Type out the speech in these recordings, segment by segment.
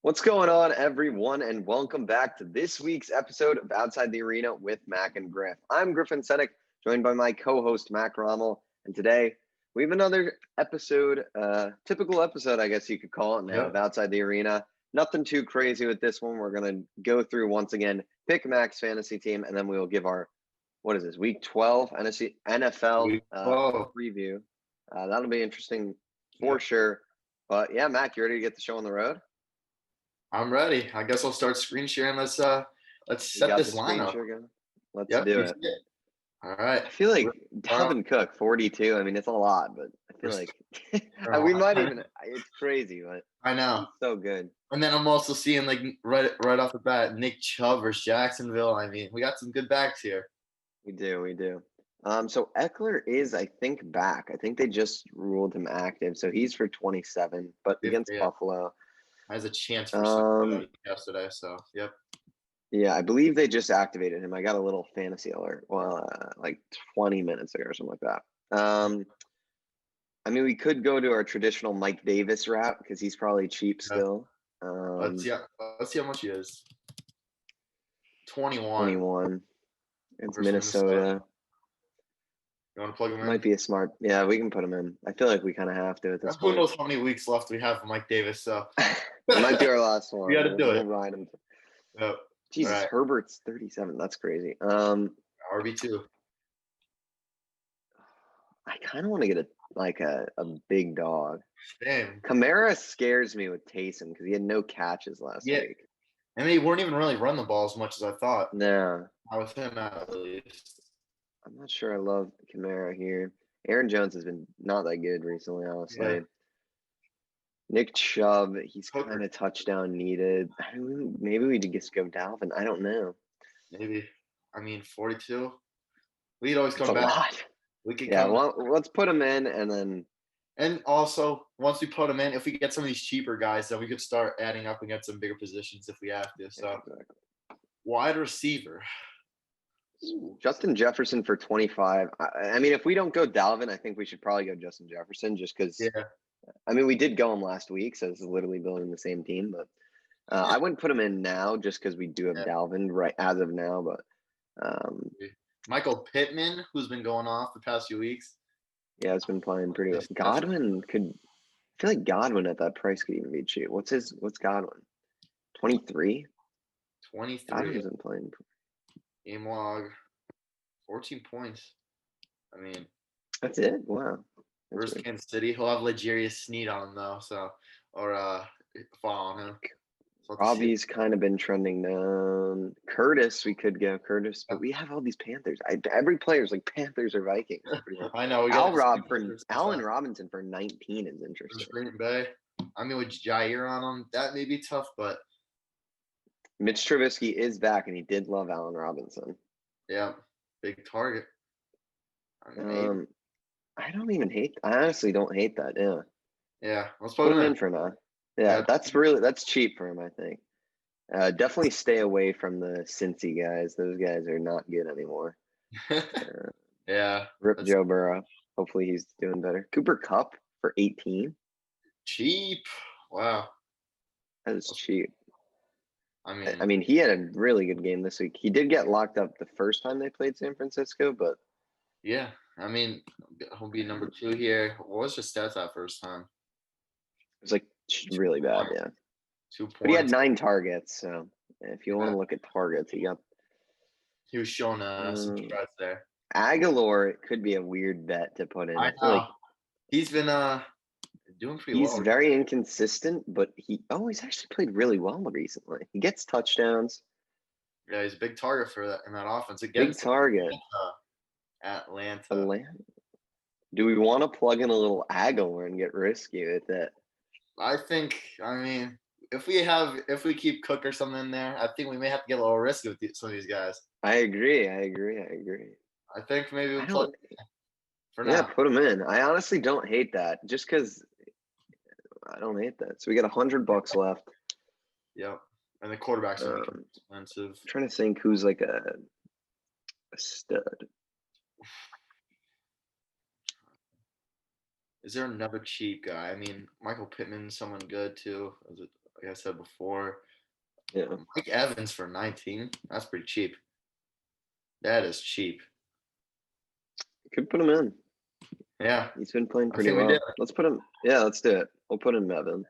What's going on, everyone, and welcome back to this week's episode of Outside the Arena with Mac and Griff. I'm Griffin Sedek, joined by my co-host Mac Rommel, and today we have another episode, typical episode, I guess you could call it now, of Outside the Arena. Nothing too crazy with this one. We're going to go through once again, pick Mac's fantasy team, and then we will give our, Week 12 NFL Week 12. preview. That'll be interesting for sure. But yeah, Mac, you ready to get the show on the road? I'm ready. I guess I'll start screen sharing. Let's set this lineup. Let's do it. All right. I feel like Dalvin Cook, 42. I mean, it's a lot, but I feel like we might even. It's crazy, but I know. He's so good. And then I'm also seeing like right off the bat, Nick Chubb versus Jacksonville. I mean, we got some good backs here. We do. So Eckler is, I think, back. I think they just ruled him active, so he's for 27, but against Buffalo. Has a chance for yesterday, so yep. Yeah, I believe they just activated him. I got a little fantasy alert, like 20 minutes ago or something like that. I mean, we could go to our traditional Mike Davis route because he's probably cheap still. Let's see how much he is. 21. 21. It's Minnesota. You want to plug him in? Might be a smart. Yeah, we can put him in. I feel like we kind of have to at this point. Who knows how many weeks left we have for Mike Davis, so. It might be our last one. We got to do it. We'll ride him. Yep. Jesus, right. Herbert's 37. That's crazy. RB2. I kind of want to get a big dog. Same. Kamara scares me with Taysom because he had no catches last week. And they weren't even really run the ball as much as I thought. No. Not with him at least. I'm not sure I love Kamara here. Aaron Jones has been not that good recently, honestly. Yeah. Nick Chubb, he's kind of touchdown needed. Maybe we just go Dalvin. I don't know. Maybe. I mean, 42. We'd always come back. Lot. We could let's put him in and then. And also, once we put him in, if we get some of these cheaper guys, then we could start adding up and get some bigger positions if we have to. So, wide receiver. Justin Jefferson for 25. I mean, if we don't go Dalvin, I think we should probably go Justin Jefferson just because. Yeah. I mean, we did go him last week, so this is literally building the same team. But I wouldn't put him in now just because we do have Dalvin right as of now. But Michael Pittman, who's been going off the past few weeks. Yeah, it's been playing pretty well. Godwin I feel like Godwin at that price could even be cheap. What's Godwin? 23? 23. Godwin isn't playing. Game log, 14 points. I mean. That's it? Wow. Versus Kansas City. He'll have L'Jarius Sneed on him, though, or fall on him. So Robbie's kind of been trending down. Curtis, we could go Curtis, but we have all these Panthers. Every player's like Panthers or Vikings. I know. Allen Robinson for 19 is interesting. Green Bay. I mean, with Jair on him, that may be tough, but. Mitch Trubisky is back, and he did love Allen Robinson. Yeah, big target. I don't even hate. I honestly don't hate that. Yeah. Yeah. Let's put him in for now. Yeah, that's cheap for him, I think. Definitely stay away from the Cincy guys. Those guys are not good anymore. Yeah. Rip Joe Burrow. Hopefully he's doing better. Cooper Kupp for 18. Cheap. Wow. That is cheap. I mean, he had a really good game this week. He did get locked up the first time they played San Francisco, but. Yeah. I mean, he'll be number 2 here. What was his stats that first time? It was like really bad, yeah. 2 points. But he had 9 targets, so if you want to look at targets, he was showing some strides there. Aguilar, it could be a weird bet to put in. I feel like he's been doing pretty well. He's very inconsistent, but he's actually played really well recently. He gets touchdowns. Yeah, he's a big target for that in that offense. Big target. Atlanta. Do we want to plug in a little Aguilar and get risky with it? I mean, if we keep Cook or something in there, I think we may have to get a little risky with some of these guys. I agree. I think maybe we'll plug for now. Yeah, put them in. I honestly don't hate that just because I don't hate that. So we got $100 left. Yep. And the quarterbacks are expensive. I'm trying to think who's like a stud. Is there another cheap guy? I mean, Michael Pittman, someone good too. like I said before. Yeah. Mike Evans for 19. That's pretty cheap. That is cheap. Could put him in. Yeah. He's been playing I pretty think we well. did. Let's put him. Yeah, let's do it. We'll put him Evans.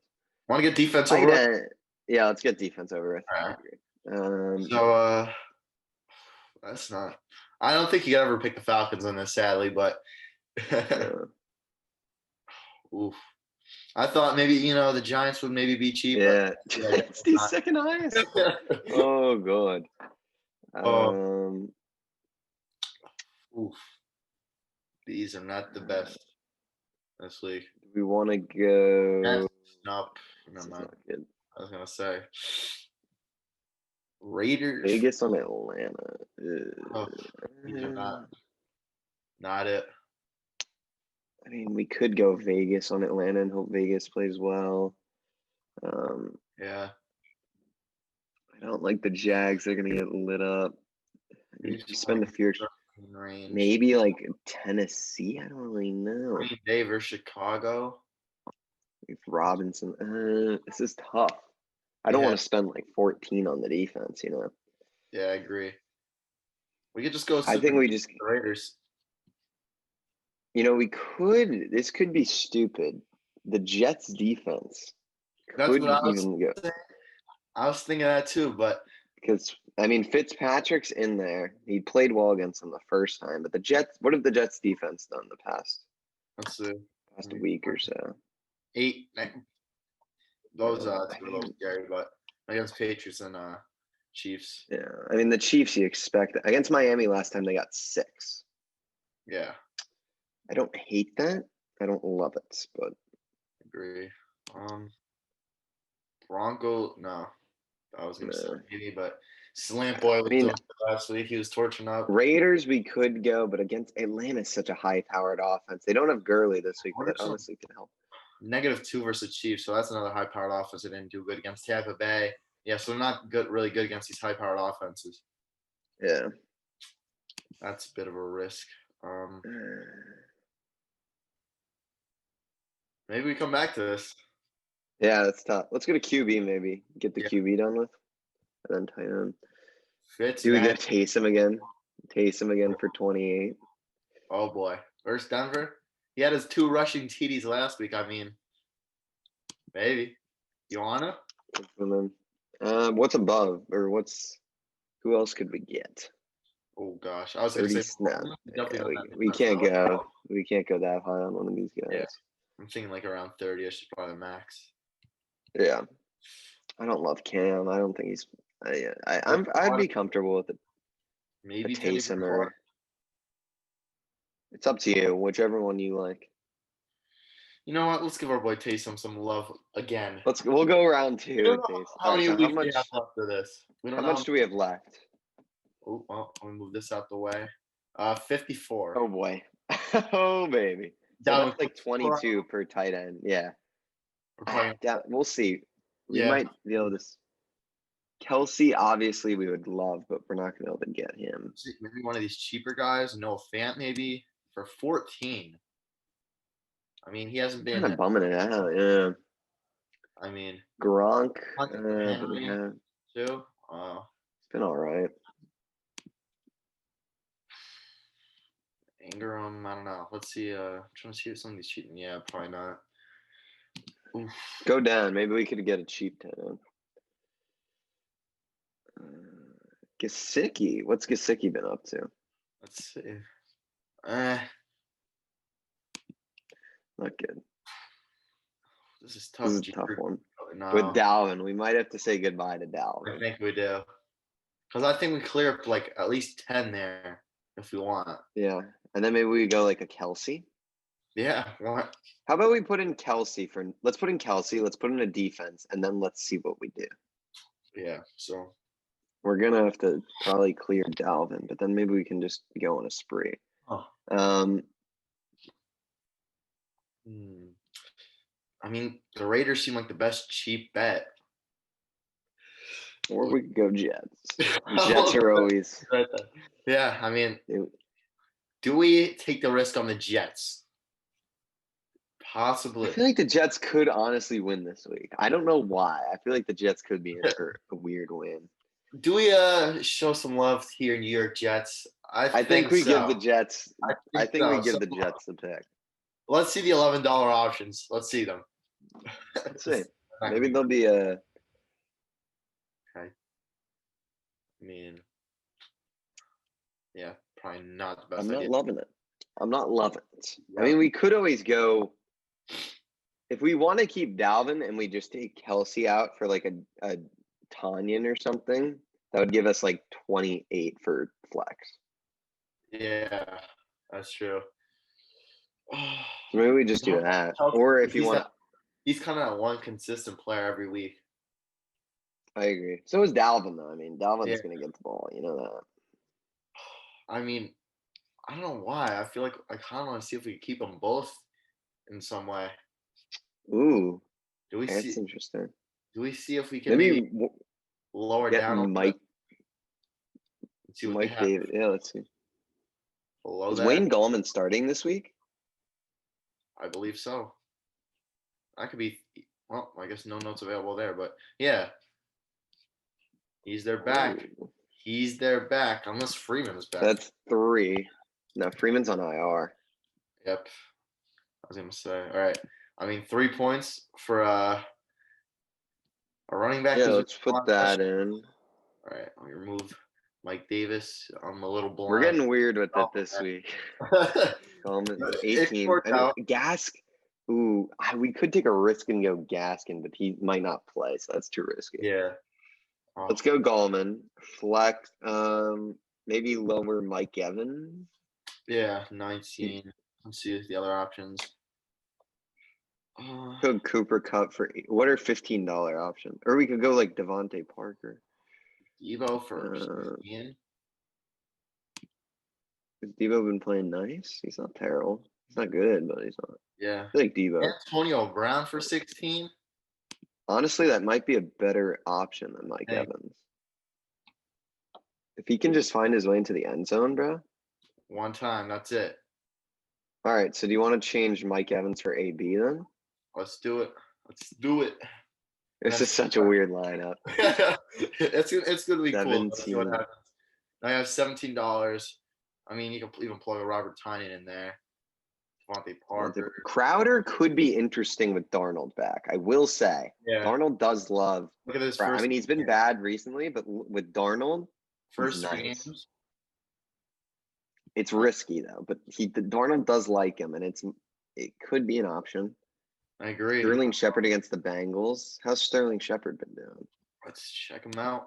Want to get defense Tight over? end. Yeah, let's get defense over. I Alright. agree. So that's not. I don't think you could ever pick the Falcons on this, sadly, but oof. I thought maybe the Giants would maybe be cheap. Yeah, But it's the second highest. Oh god. Oof. These are not the best this week. Do we want to go? Nope. This Never is mind. not good. I was gonna say Raiders. Vegas on Atlanta. Oh, these are not it. I mean, we could go Vegas on Atlanta and hope Vegas plays well. Yeah. I don't like the Jags. They're gonna get lit up. I mean, spend the fear. Range. Maybe like Tennessee. I don't really know. Green Bay versus Chicago. If Robinson. This is tough. I don't want to spend like 14 on the defense. Yeah, I agree. We could just go. I think we just. The Raiders. We could. This could be stupid. The Jets defense. That's what I was even go. I was thinking that too, but because Fitzpatrick's in there. He played well against them the first time, but the Jets. What have the Jets defense done the past? Let's see. Past a week or so. 8. Those are a little scary, but against Patriots and Chiefs. Yeah, the Chiefs you expect against Miami last time they got 6. Yeah. I don't hate that. I don't love it, but agree. Bronco, no. I was gonna say maybe, but Slant Boy was doing it last week. He was torching up. Raiders we could go, but against Atlanta is such a high-powered offense. They don't have Gurley this week, but that honestly can help. -2 versus Chiefs, so that's another high-powered offense. They didn't do good against Tampa Bay. Yeah, so they're not really good against these high-powered offenses. Yeah. That's a bit of a risk. Maybe we come back to this. Yeah, that's tough. Let's go to QB maybe. Get the QB done with. And then tight end. Do we get Taysom again? Taysom again for 28. Oh boy. Versus Denver? He had his 2 rushing TDs last week. Maybe. You wanna? What's above? Or who else could we get? Oh gosh. I was gonna say we can't go. We can't go that high on one of these guys. Yeah. I'm thinking like around 30 is probably max. Yeah. I don't love Cam. I don't think he's I'd be comfortable with it. Maybe Taysom or it's up to you, whichever one you like. You know what? Let's give our boy Taysom some love again. We'll go round 2. How many weeks do we have left for this? How much do we have left? Oh, well, let me move this out the way. 54. Oh boy. Oh baby. So that's like 22 per tight end. Yeah. We'll see. We might be able to. Kelsey, obviously, we would love, but we're not going to be able to get him. Maybe one of these cheaper guys, Noah Fant, maybe for 14. He hasn't been kind of bumming it out. Yeah. Gronk. Too. It's been all right. Ingram, I don't know. Let's see. I'm trying to see if somebody's cheating. Yeah, probably not. Oof. Go down. Maybe we could get a cheap tight end. Gesicki. What's Gesicki been up to? Let's see. Not good. This is tough. This is a tough one. No. With Dalvin, we might have to say goodbye to Dalvin. I think we do. Because I think we clear up like at least 10 there if we want. Yeah. And then maybe we go like a Kelsey. Yeah. What? How about we put in Kelsey let's put in Kelsey, let's put in a defense, and then let's see what we do. Yeah. So we're gonna have to probably clear Dalvin, but then maybe we can just go on a spree. Oh. The Raiders seem like the best cheap bet. Or we could go Jets. Jets are always. Yeah, do we take the risk on the Jets? Possibly. I feel like the Jets could honestly win this week. I don't know why. I feel like the Jets could be in for a weird win. Do we show some love here, New York Jets? I think we give the Jets. I think we give So. the Jets the pick. Let's see the $11 options. Let's see them. Let's see. Maybe there'll be a. Okay. I mean, yeah, probably not the best I'm idea. not loving it. I'm not loving it. Yeah. I mean, we could always go. If we want to keep Dalvin and we just take Kelsey out for like a Tanyan or something, that would give us like 28 for flex. Yeah, that's true. Maybe we just do that. Or if you want, he's kind of one consistent player every week. I agree. So is Dalvin though. I mean, Dalvin's going to get the ball. You know that. I mean, I don't know why. I feel like I kind of want to see if we can keep them both in some way. Ooh, that's interesting. Do we see if we can maybe lower down Mike? See what Mike David. Yeah, let's see. Is Wayne Gallman starting this week? I believe so. That could be. Well, I guess no notes available there, but yeah, he's their back. Ooh. He's their back, unless Freeman's back. That's 3. No, Freeman's on IR. Yep. I was gonna say. All right. I mean, 3 points for a running back. Yeah, let's put that in. All right. Let me remove Mike Davis. I'm a little blind. We're getting weird with it this week. 18. Gask. Ooh, we could take a risk and go Gaskin, but he might not play, so that's too risky. Yeah. Let's go Gallman. Flex. Maybe lower Mike Evans. Yeah, 19. Let's see the other options. Go Cooper Cup for what are $15 options? Or we could go like Devontae Parker. Devo for Ian. Has Devo been playing nice? He's not terrible. He's not good, but he's not. Yeah. I like Devo. Antonio Brown for 16. Honestly, that might be a better option than Mike Evans. If he can just find his way into the end zone, bro. One time, that's it. All right, so do you want to change Mike Evans for AB then? Let's do it. Let's do it. This is such a weird lineup. It's going to be 17. Cool. See what happens. Now you have $17. I mean, you can even plug a Robert Tynan in there. Devontae Parker. Crowder could be interesting with Darnold back. I will say. Yeah. Darnold does love. Look at this first. I mean, he's been bad recently, but with Darnold, first nice. Games. It's risky though, but Darnold does like him, and it could be an option. I agree. Sterling Shepard against the Bengals. How's Sterling Shepard been doing? Let's check him out.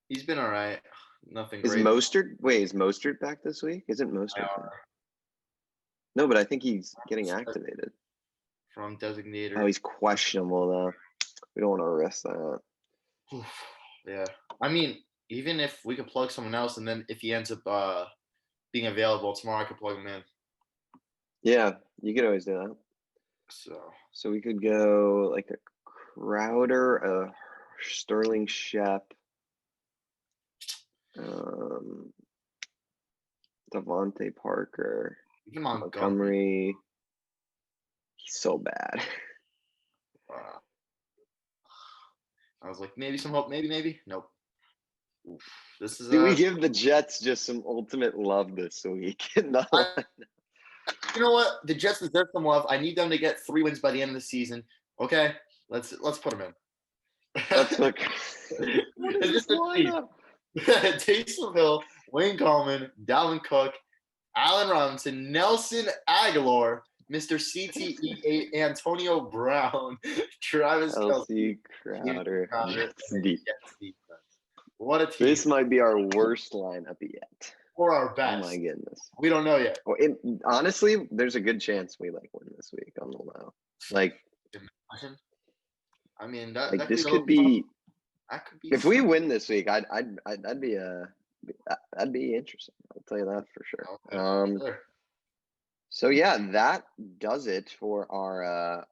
He's been all right. Nothing great. Is Mostert back this week? Isn't Mostert back? No, but I think he's getting activated. From designator. Oh, he's questionable, though. We don't want to risk that. Yeah. I mean, even if we could plug someone else, and then if he ends up being available tomorrow, I could plug him in. Yeah, you could always do that. So we could go like a Crowder, a Sterling Shep, Devontae Parker, Montgomery. He's so bad. Wow. I was like, maybe some hope, maybe. Nope. Oof. This is. Do we give the Jets just some ultimate love this week? No. You know what? The Jets deserve some love. I need them to get 3 wins by the end of the season. Okay, let's put them in. Let's look. Taysom Hill, Wayne Gallman, Dalvin Cook, Allen Robinson, Nelson Aguilar, Mr. CTE, Antonio Brown, Travis Kelce, Crowder. Jets What a team! This might be our worst lineup yet. Or our best. Oh my goodness. We don't know yet. Well, honestly, there's a good chance we win this week on the low. I mean, this could be. That could be. If we win this week, that'd be interesting. I'll tell you that for sure. Okay. So yeah, that does it for our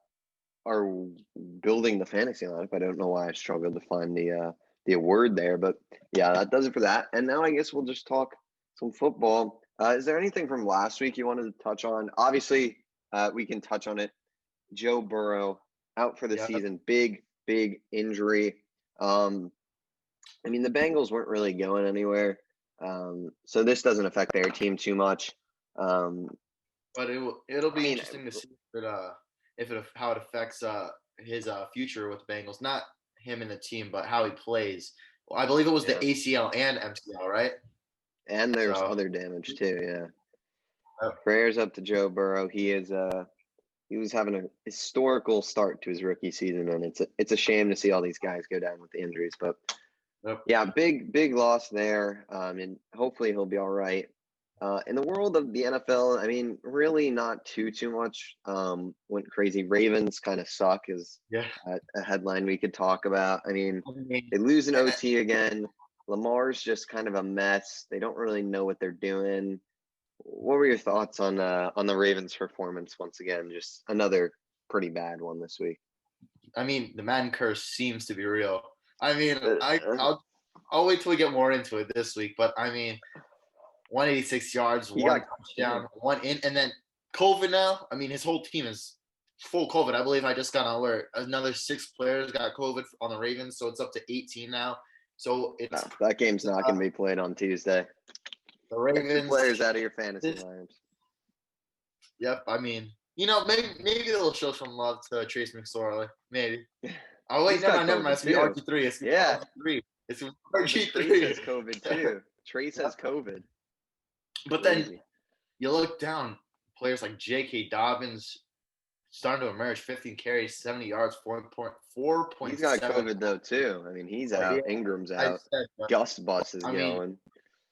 building the fantasy lineup. I don't know why I struggled to find the word there, but yeah, that does it for that. And now I guess we'll just talk some football. Is there anything from last week you wanted to touch on? Obviously, we can touch on it. Joe Burrow out for the Yeah, season. Big injury. I mean, the Bengals weren't really going anywhere, so this doesn't affect their team too much. Um, but it'll I be mean, interesting to see how it affects his future with the Bengals. Not him and the team, but how he plays. Well, I believe it was the yeah, ACL and MCL, right? and there's So other damage too. Yeah, yep. prayers up to Joe Burrow. He was having a historical start to his rookie season, and it's a shame to see all these guys go down with the injuries. But Yep. yeah, big loss there, and hopefully he'll be all right. In the world of the NFL, I mean, really not too much went crazy. Ravens kind of suck is Yeah. a headline we could talk about. I mean, I mean, they lose an and OT again. Lamar's just kind of a mess. They don't really know what they're doing. What were your thoughts on the Ravens' performance once again? Just another pretty bad one this week. I mean, the Madden curse seems to be real. I mean, Uh, I'll wait till we get more into it this week. But I mean, 186 yards, he one got touchdown, one in, and then COVID now. I mean, his whole team is full COVID. I believe I just got an alert. Another 6 players got COVID on the Ravens, so it's up to 18 now. So no, it's that game's not going to be played on Tuesday. the Get your Ravens. players out of your fantasy lineups. Yep. I mean, maybe they'll show some love to Trace McSorley. Maybe. Oh wait, He's got never mind. COVID It's gonna be too. RG3. It's gonna be Yeah, RG3. It's gonna Trace be RG3. has COVID too. Trace has COVID. But then Crazy. you look down, players like J.K. Dobbins starting to emerge. 15 carries, 70 yards, 4.7. He's got COVID though too. I mean, he's out. Yeah, Ingram's I out. said, but Gus Bus is I mean, going.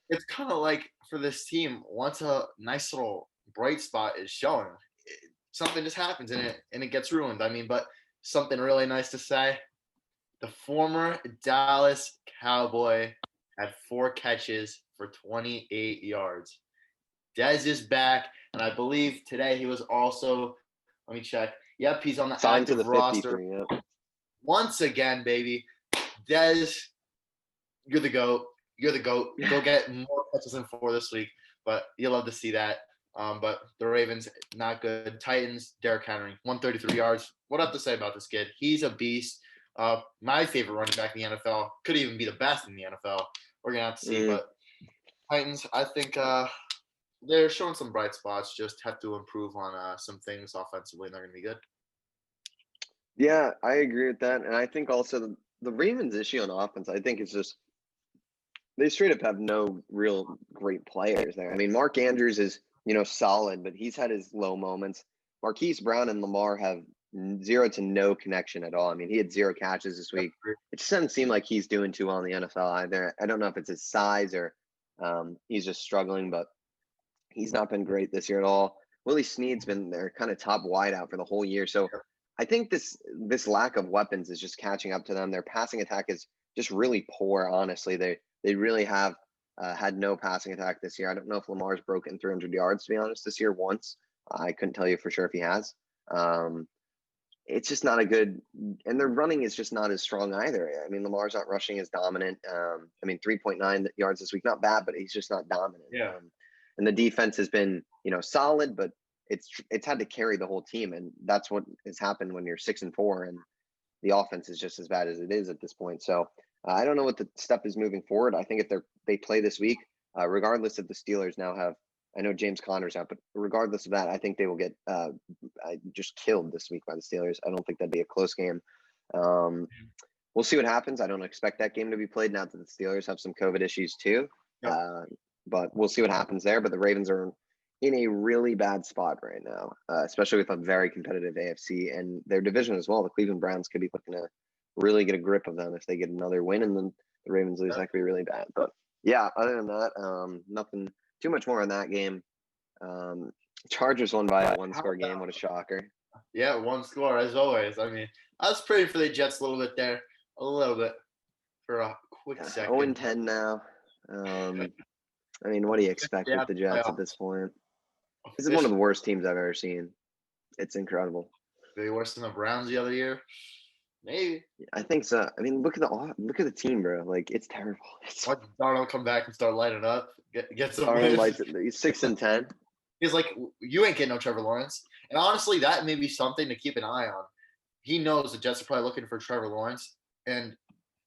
it's kind of like for this team, once a nice little bright spot is showing, something just happens and it gets ruined. I mean, but something really nice to say. The former Dallas Cowboy had 4 catches for 28 yards. Dez is back, and I believe today he was also, let me check. Yep, he's on the Signed to active the roster. 53. Yep. Once again, baby. Dez, you're the GOAT. You're the GOAT. Go get more catches than 4 this week, but you'll love to see that. But the Ravens, not good. Titans, Derrick Henry, 133 yards. What I have to say about this kid? He's a beast. My favorite running back in the NFL. Could even be the best in the NFL. We're going to have to see. But Titans, I think they're showing some bright spots. Just have to improve on some things offensively, and they're going to be good. Yeah, I agree with that. And I think also the Ravens' issue on offense, I think, is just they straight up have no real great players there. I mean, Mark Andrews is, solid, but he's had his low moments. Marquise Brown and Lamar have 0 to no connection at all. I mean, he had 0 catches this week. It just doesn't seem like he's doing too well in the NFL either. I don't know if it's his size or he's just struggling, but he's not been great this year at all. Willie Snead's been their kind of top wideout for the whole year. So I think this lack of weapons is just catching up to them. Their passing attack is just really poor, honestly. They really have had no passing attack this year. I don't know if Lamar's broken 300 yards, to be honest, this year once. I couldn't tell you for sure if he has. It's just not a good – and their running is just not as strong either. I mean, Lamar's not rushing as dominant. 3.9 yards this week, not bad, but he's just not dominant. Yeah. And the defense has been, solid, but it's had to carry the whole team, and that's what has happened when you're 6-4, and the offense is just as bad as it is at this point. So I don't know what the step is moving forward. I think if they play this week, regardless if the Steelers now have, I know James Conner's out, but regardless of that, I think they will get just killed this week by the Steelers. I don't think that'd be a close game. We'll see what happens. I don't expect that game to be played now that the Steelers have some COVID issues too. Yep. But we'll see what happens there. But the Ravens are in a really bad spot right now, especially with a very competitive AFC and their division as well. The Cleveland Browns could be looking to really get a grip of them if they get another win, and then the Ravens lose. That could be really bad. But yeah, other than that, nothing too much more in that game. Chargers won by a 1-score game. What a shocker. Yeah, 1 score as always. I mean, I was praying for the Jets a little bit there, for a quick second. 0-10 now. I mean, what do you expect with the Jets at this point? This is one of the worst teams I've ever seen. It's incredible. Maybe worse than the Browns the other year. Maybe. I think so. I mean, look at the team, bro. Like, it's terrible. Watch Darnold come back and start lighting up. Get some Darnold wins. lights it. He's 6-10. He's like, you ain't getting no Trevor Lawrence. And honestly, that may be something to keep an eye on. He knows the Jets are probably looking for Trevor Lawrence, and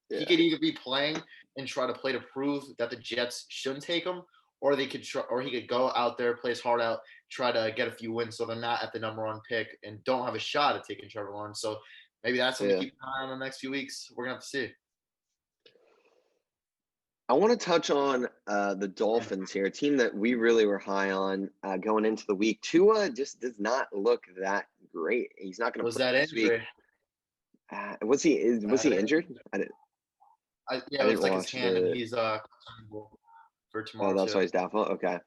he Yeah. could either be playing and try to play to prove that the Jets shouldn't take him, or they could try, or he could go out there, play his heart out, try to get a few wins, so they're not at the number one pick and don't have a shot at taking Trevor Lawrence. So maybe that's something to Yeah. keep an eye on the next few weeks. We're gonna have to see. I want to touch on the Dolphins here, a team that we really were high on going into the week. Tua just does not look that great. He's not going to Was play that this week. injury? Was he injured? Yeah, I it didn't looks like his watch hand, and the. he's for Oh, tomorrow that's too. why he's doubtful. Okay.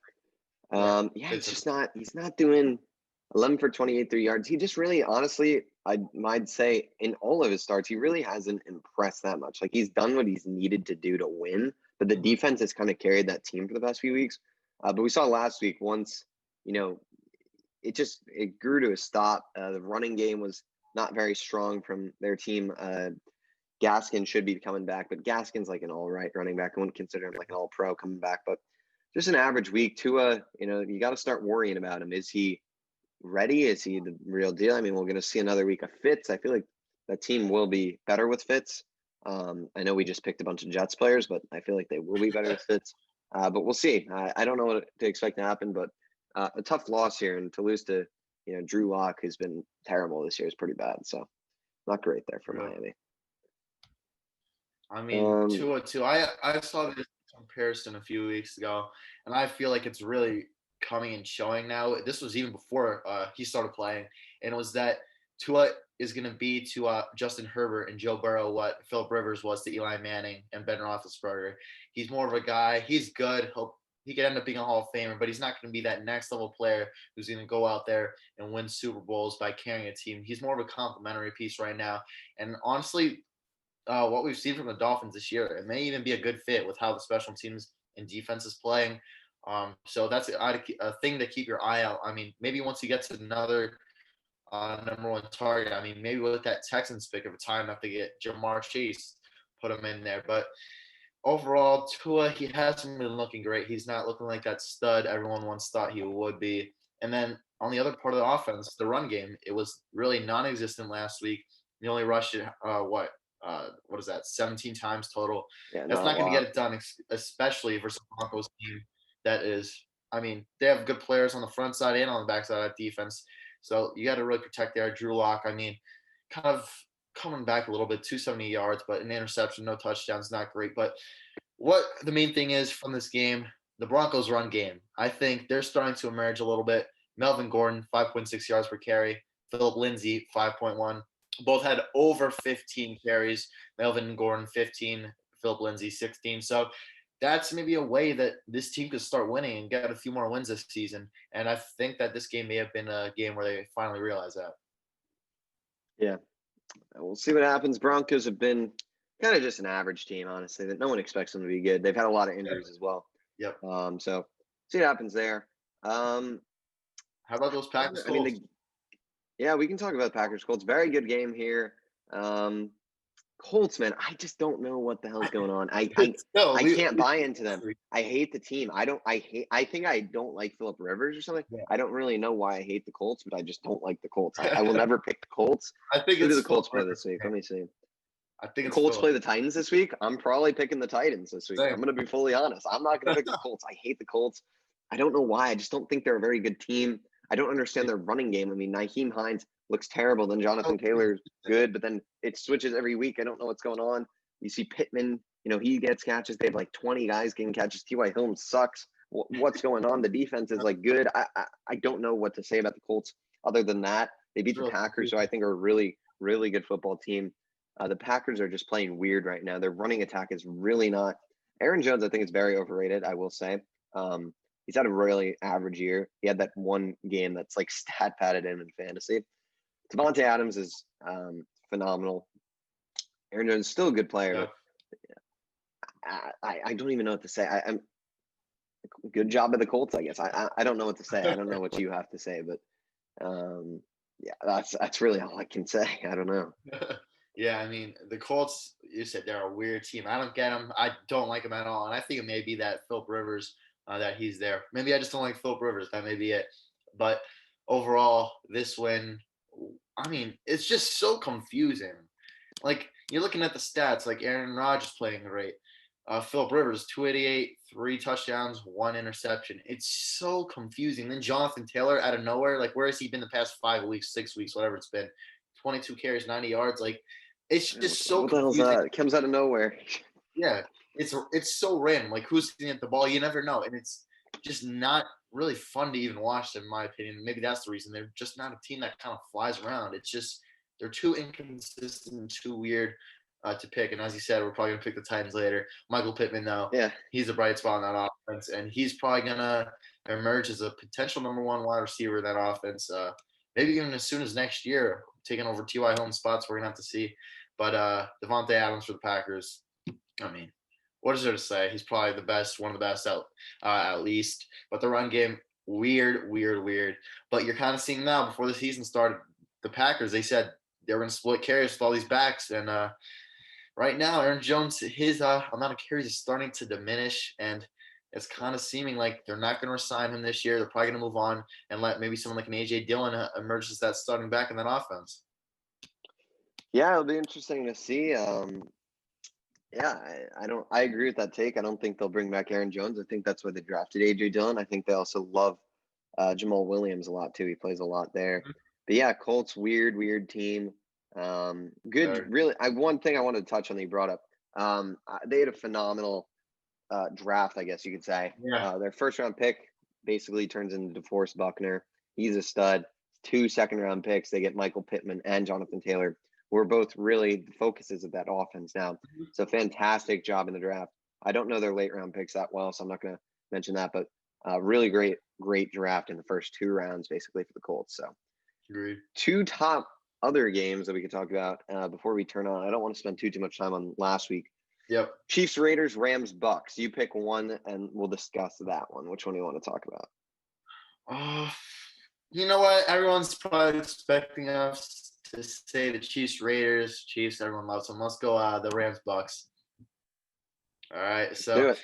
Yeah, Yeah, it's he's not doing 11 for 28, 3 yards. He just really, honestly, I might say in all of his starts, he really hasn't impressed that much. Like he's done what he's needed to do to win, but the defense has kind of carried that team for the past few weeks. But we saw last week once, you know, it grew to a stop. The running game was not very strong from their team. Gaskin should be coming back, but Gaskin's like an all right running back. I wouldn't consider him like an all pro coming back, but just an average week. Tua, you got to start worrying about him. Is he ready? Is he the real deal? I mean, we're going to see another week of Fitz. I feel like that team will be better with Fitz. I know we just picked a bunch of Jets players, but I feel like they will be better with Fitz. But we'll see. I don't know what to expect to happen, but a tough loss here, and to lose to Drew Lock, who's been terrible this year, is pretty bad. So not great there for yeah. Miami. I mean, Tua too. I saw this comparison a few weeks ago, and I feel like it's really coming and showing now. This was even before he started playing, and it was that Tua is going to be to Justin Herbert and Joe Burrow what Philip Rivers was to Eli Manning and Ben Roethlisberger. He's more of a guy. He's good. He could end up being a Hall of Famer, but he's not going to be that next level player who's going to go out there and win Super Bowls by carrying a team. He's more of a complimentary piece right now. And honestly, what we've seen from the Dolphins this year, it may even be a good fit with how the special teams and defense is playing. So that's a thing to keep your eye out. I mean, maybe once he gets another number one target, I mean, maybe with that Texans pick of a time have to get Jamar Chase, put him in there. But overall, Tua, he hasn't been looking great. He's not looking like that stud everyone once thought he would be. And then on the other part of the offense, the run game, it was really non-existent last week. He only rushed it, what is that, 17 times total. Yeah, That's not a not going to get lot. it done, especially versus the Broncos team that is, I mean, they have good players on the front side and on the back side of that defense. So you got to really protect there. Drew Lock, I mean, kind of coming back a little bit, 270 yards, but an interception, no touchdowns, not great. But what the main thing is from this game, the Broncos run game. I think they're starting to emerge a little bit. Melvin Gordon, 5.6 yards per carry. Philip Lindsay, 5.1. Both had over 15 carries. Melvin Gordon, 15. Philip Lindsay, 16. So that's maybe a way that this team could start winning and get a few more wins this season. And I think that this game may have been a game where they finally realized that. Yeah, we'll see what happens. Broncos have been kind of just an average team, honestly. That no one expects them to be good. They've had a lot of injuries as well. Yep. So see what happens there. How about those Packers? I mean, yeah, we can talk about Packers Colts. Very good game here. Colts, man, I just don't know what the hell's going on. I can't buy into them. I hate the team. I think I don't like Philip Rivers or something. Yeah. I don't really know why I hate the Colts, but I just don't like the Colts. I will never pick the Colts. I think Who do it's the Colts play Philip this week? Let me see. I think The it's Colts Philip. play the Titans this week. I'm probably picking the Titans this week. Same. I'm going to be fully honest. I'm not going to pick the Colts. I hate the Colts. I don't know why. I just don't think they're a very good team. I don't understand their running game. I mean, Naheem Hines looks terrible. Then Jonathan Taylor's good, but then it switches every week. I don't know what's going on. You see Pittman, he gets catches. They have like 20 guys getting catches. T.Y. Hilton sucks. What's going on? The defense is like good. I don't know what to say about the Colts other than that. They beat the Packers, who I think are a really, really good football team. The Packers are just playing weird right now. Their running attack is really not. Aaron Jones, I think, is very overrated, I will say. He's had a really average year. He had that one game that's like stat padded in fantasy. Devontae Adams is phenomenal. Aaron Jones is still a good player. Yeah. I don't even know what to say. I'm good job by the Colts, I guess. I don't know what to say. I don't know what you have to say, but yeah, that's really all I can say. I don't know. Yeah, I mean, the Colts, you said they're a weird team. I don't get them. I don't like them at all. And I think it may be that Philip Rivers, that he's there. Maybe I just don't like Philip Rivers. That may be it. But overall, this win, I mean, it's just so confusing. Like, you're looking at the stats, like Aaron Rodgers playing great. Philip Rivers, 288, 3 touchdowns, 1 interception. It's so confusing. Then Jonathan Taylor out of nowhere, like, where has he been the past 5 weeks, 6 weeks, whatever it's been? 22 carries, 90 yards. Like, it's just so What the hell's confusing. that? It comes out of nowhere. Yeah, it's so random. Like, who's sitting at the ball? You never know, and it's just not really fun to even watch them, in my opinion. Maybe that's the reason they're just not a team that kind of flies around. It's just they're too inconsistent, too weird to pick. And as you said, we're probably gonna pick the Titans later. Michael Pittman, though, Yeah. he's a bright spot in that offense, and he's probably gonna emerge as a potential #1 wide receiver in that offense. Maybe even as soon as next year, taking over T.Y. Hilton's spots. We're gonna have to see. But Devontae Adams for the Packers. I mean, what is there to say? He's probably the best, one of the best at least. But the run game, weird. But you're kind of seeing now, before the season started, the Packers, they said they were going to split carries with all these backs. And right now, Aaron Jones, his amount of carries is starting to diminish. And it's kind of seeming like they're not going to resign him this year. They're probably going to move on and let maybe someone like an A.J. Dillon emerge as that starting back in that offense. Yeah, it'll be interesting to see. Yeah, I agree with that take. I don't think they'll bring back Aaron Jones. I think that's why they drafted AJ Dillon. I think they also love Jamal Williams a lot too. He plays a lot there. But yeah, Colts, weird team. Good, really. One thing I wanted to touch on that you brought up. They had a phenomenal draft, I guess you could say. Yeah. Their first round pick basically turns into DeForest Buckner. He's a stud. 2 second-round picks. They get Michael Pittman and Jonathan Taylor. We're both really the focuses of that offense now. So fantastic job in the draft. I don't know their late round picks that well, so I'm not going to mention that, but really great draft in the first 2 rounds, basically, for the Colts. So Agreed. 2 top other games that we could talk about before we turn on. I don't want to spend too much time on last week. Yep. Chiefs, Raiders, Rams, Bucks. You pick one, and we'll discuss that one. Which one do you want to talk about? You know what? Everyone's probably expecting us to say the Chiefs, Raiders. Chiefs, everyone loves them. Let's go the Rams, Bucks. All right. So,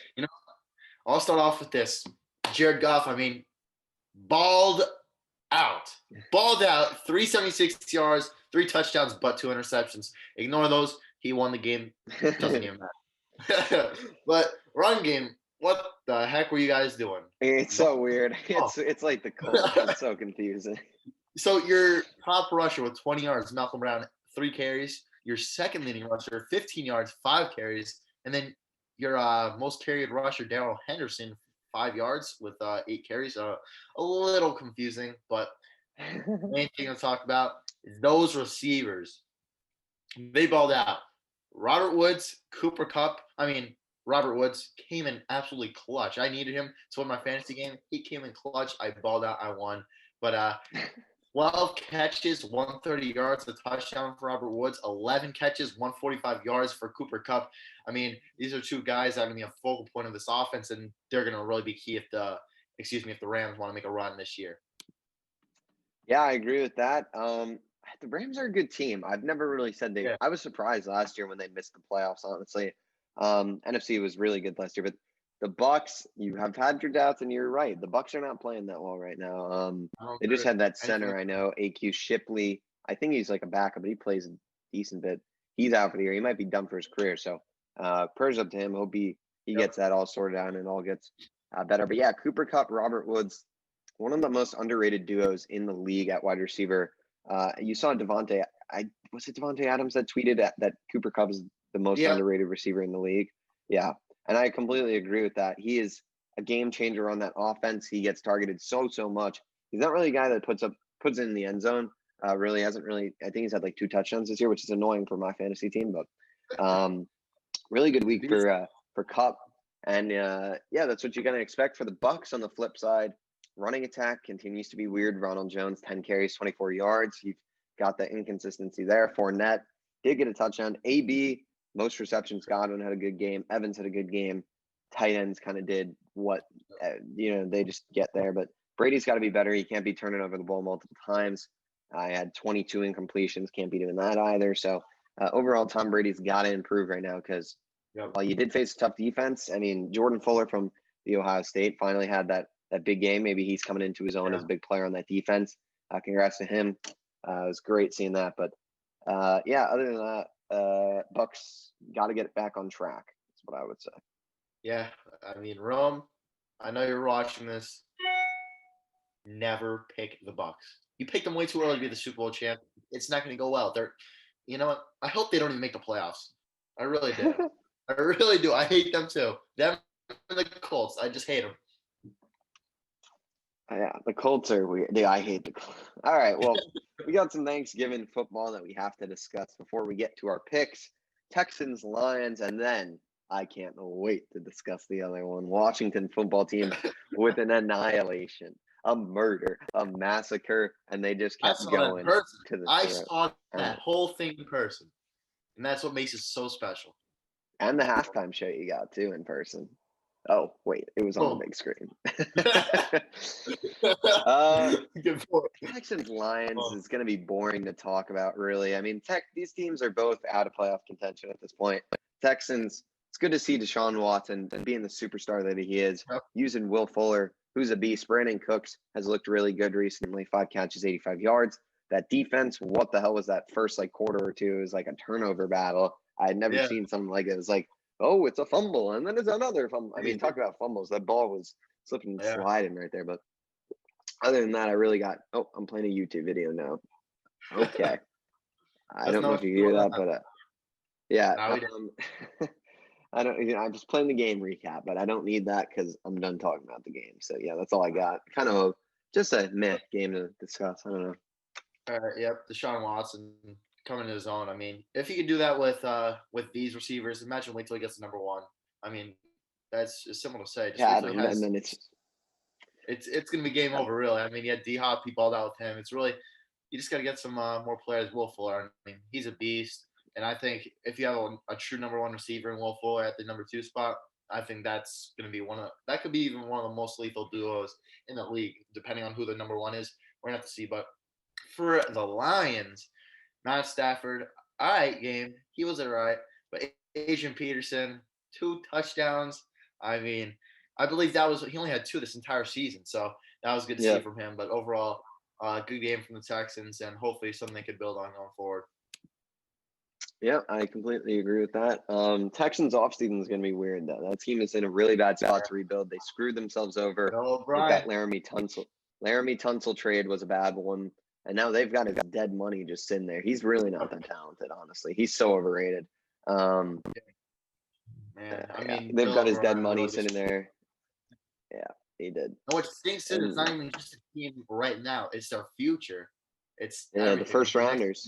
I'll start off with this. Jared Goff, I mean, balled out. 376 yards, 3 touchdowns, but 2 interceptions. Ignore those. He won the game. Doesn't even matter. But run game, what the heck were you guys doing? It's so weird. It's like the Colts. It's so confusing. So your top rusher with 20 yards, Malcolm Brown, 3 carries. Your second leading rusher, 15 yards, 5 carries. And then your most carried rusher, Darrell Henderson, 5 yards with 8 carries. A little confusing, but the main thing to talk about is those receivers. They balled out. Robert Woods, Cooper Kupp. I mean, Robert Woods came in absolutely clutch. I needed him to win my fantasy game. He came in clutch. I balled out. I won. But 12 catches, 130 yards, a touchdown for Robert Woods. 11 catches, 145 yards for Cooper Kupp. I mean, these are 2 guys that are going to be a focal point of this offense, and they're going to really be key if the Rams want to make a run this year. Yeah, I agree with that. The Rams are a good team. I've never really said they. Yeah. I was surprised last year when they missed the playoffs. Honestly, NFC was really good last year, but the Bucks, you have had your doubts, and you're right. The Bucks are not playing that well right now. They just had that center. I know AQ Shipley. I think he's like a backup, but he plays a decent bit. He's out for the year. He might be done for his career. So prayers up to him. Hope he gets that all sorted out and all gets better. But yeah, Cooper Kupp, Robert Woods, one of the most underrated duos in the league at wide receiver. You saw Devontae. Was it Devontae Adams that tweeted that Cooper Kupp is the most underrated receiver in the league? Yeah, and I completely agree with that. He is a game changer on that offense. He gets targeted so much. He's not really a guy that puts it in the end zone. Really hasn't really. I think he's had like 2 touchdowns this year, which is annoying for my fantasy team. But really good week for Kupp. And that's what you're gonna expect for the Bucks. On the flip side, running attack continues to be weird. Ronald Jones, 10 carries, 24 yards. You've got the inconsistency there. Fournette did get a touchdown. AB, most receptions. Godwin had a good game. Evans had a good game. Tight ends kind of did what, they just get there. But Brady's got to be better. He can't be turning over the ball multiple times. I had 22 incompletions. Can't be doing that either. So overall, Tom Brady's got to improve right now because while you did face a tough defense, I mean, Jordan Fuller from the Ohio State finally had that big game. Maybe he's coming into his own as a big player on that defense. Congrats to him. It was great seeing that. But yeah, other than that, Bucks got to get it back on track. That's what I would say. Yeah, I mean, Rome, I know you're watching this. Never pick the Bucks. You picked them way too early to be the Super Bowl champ. It's not going to go well. You know what? I hope they don't even make the playoffs. I really do. I really do. I hate them too. Them and the Colts. I just hate them. Yeah, the Colts are weird. Yeah, I hate the Colts. All right, well, we got some Thanksgiving football that we have to discuss before we get to our picks. Texans, Lions, and then I can't wait to discuss the other one. Washington football team with an annihilation, a murder, a massacre, and they just I kept saw that in going person. to the I throat. saw that whole thing in person. And that's what makes it so special. And the halftime show you got too in person. Oh, wait, it was on the big screen. Texans Lions is going to be boring to talk about, really. I mean, these teams are both out of playoff contention at this point. Texans, it's good to see Deshaun Watson being the superstar that he is, using Will Fuller, who's a beast. Brandon Cooks has looked really good recently, 5 catches, 85 yards. That defense, what the hell was that first quarter or two? It was like a turnover battle. I had never seen something like it. It was like, oh, it's a fumble, and then it's another fumble. I mean, talk about fumbles. That ball was slipping and sliding right there. But other than that, I really got – oh, I'm playing a YouTube video now. Okay. I don't know if you hear that, but yeah. I don't. I'm just playing the game recap, but I don't need that because I'm done talking about the game. So, yeah, that's all I got. Kind of just a meh game to discuss. I don't know. Yep, Deshaun Watson coming to his own. I mean, if he could do that with these receivers, imagine wait till he gets to number one. I mean, that's simple to say. Just and then it's going to be game over, really. I mean, yeah, D-Hop, he balled out with him. It's really you just got to get some more players. Will Fuller, I mean, he's a beast, and I think if you have a true number one receiver in Will Fuller at the number 2 spot, I think that's going to be that could be even one of the most lethal duos in the league, depending on who the number one is. We're gonna have to see, but for the Lions, Matt Stafford, all right game. He was all right. But Adrian Peterson, 2 touchdowns. I mean, I believe he only had 2 this entire season. So that was good to see from him. But overall, good game from the Texans, and hopefully something they could build on going forward. Yeah, I completely agree with that. Texans offseason is going to be weird, though. That team is in a really bad spot to rebuild. They screwed themselves over. That Laramie Tunsil trade was a bad one. And now they've got his dead money just sitting there. He's really not that talented, honestly. He's so overrated. Man, I mean, they've got his dead money sitting there. Yeah, he did. And what stinks is it's not even just a team right now. It's their future. It's the first rounders.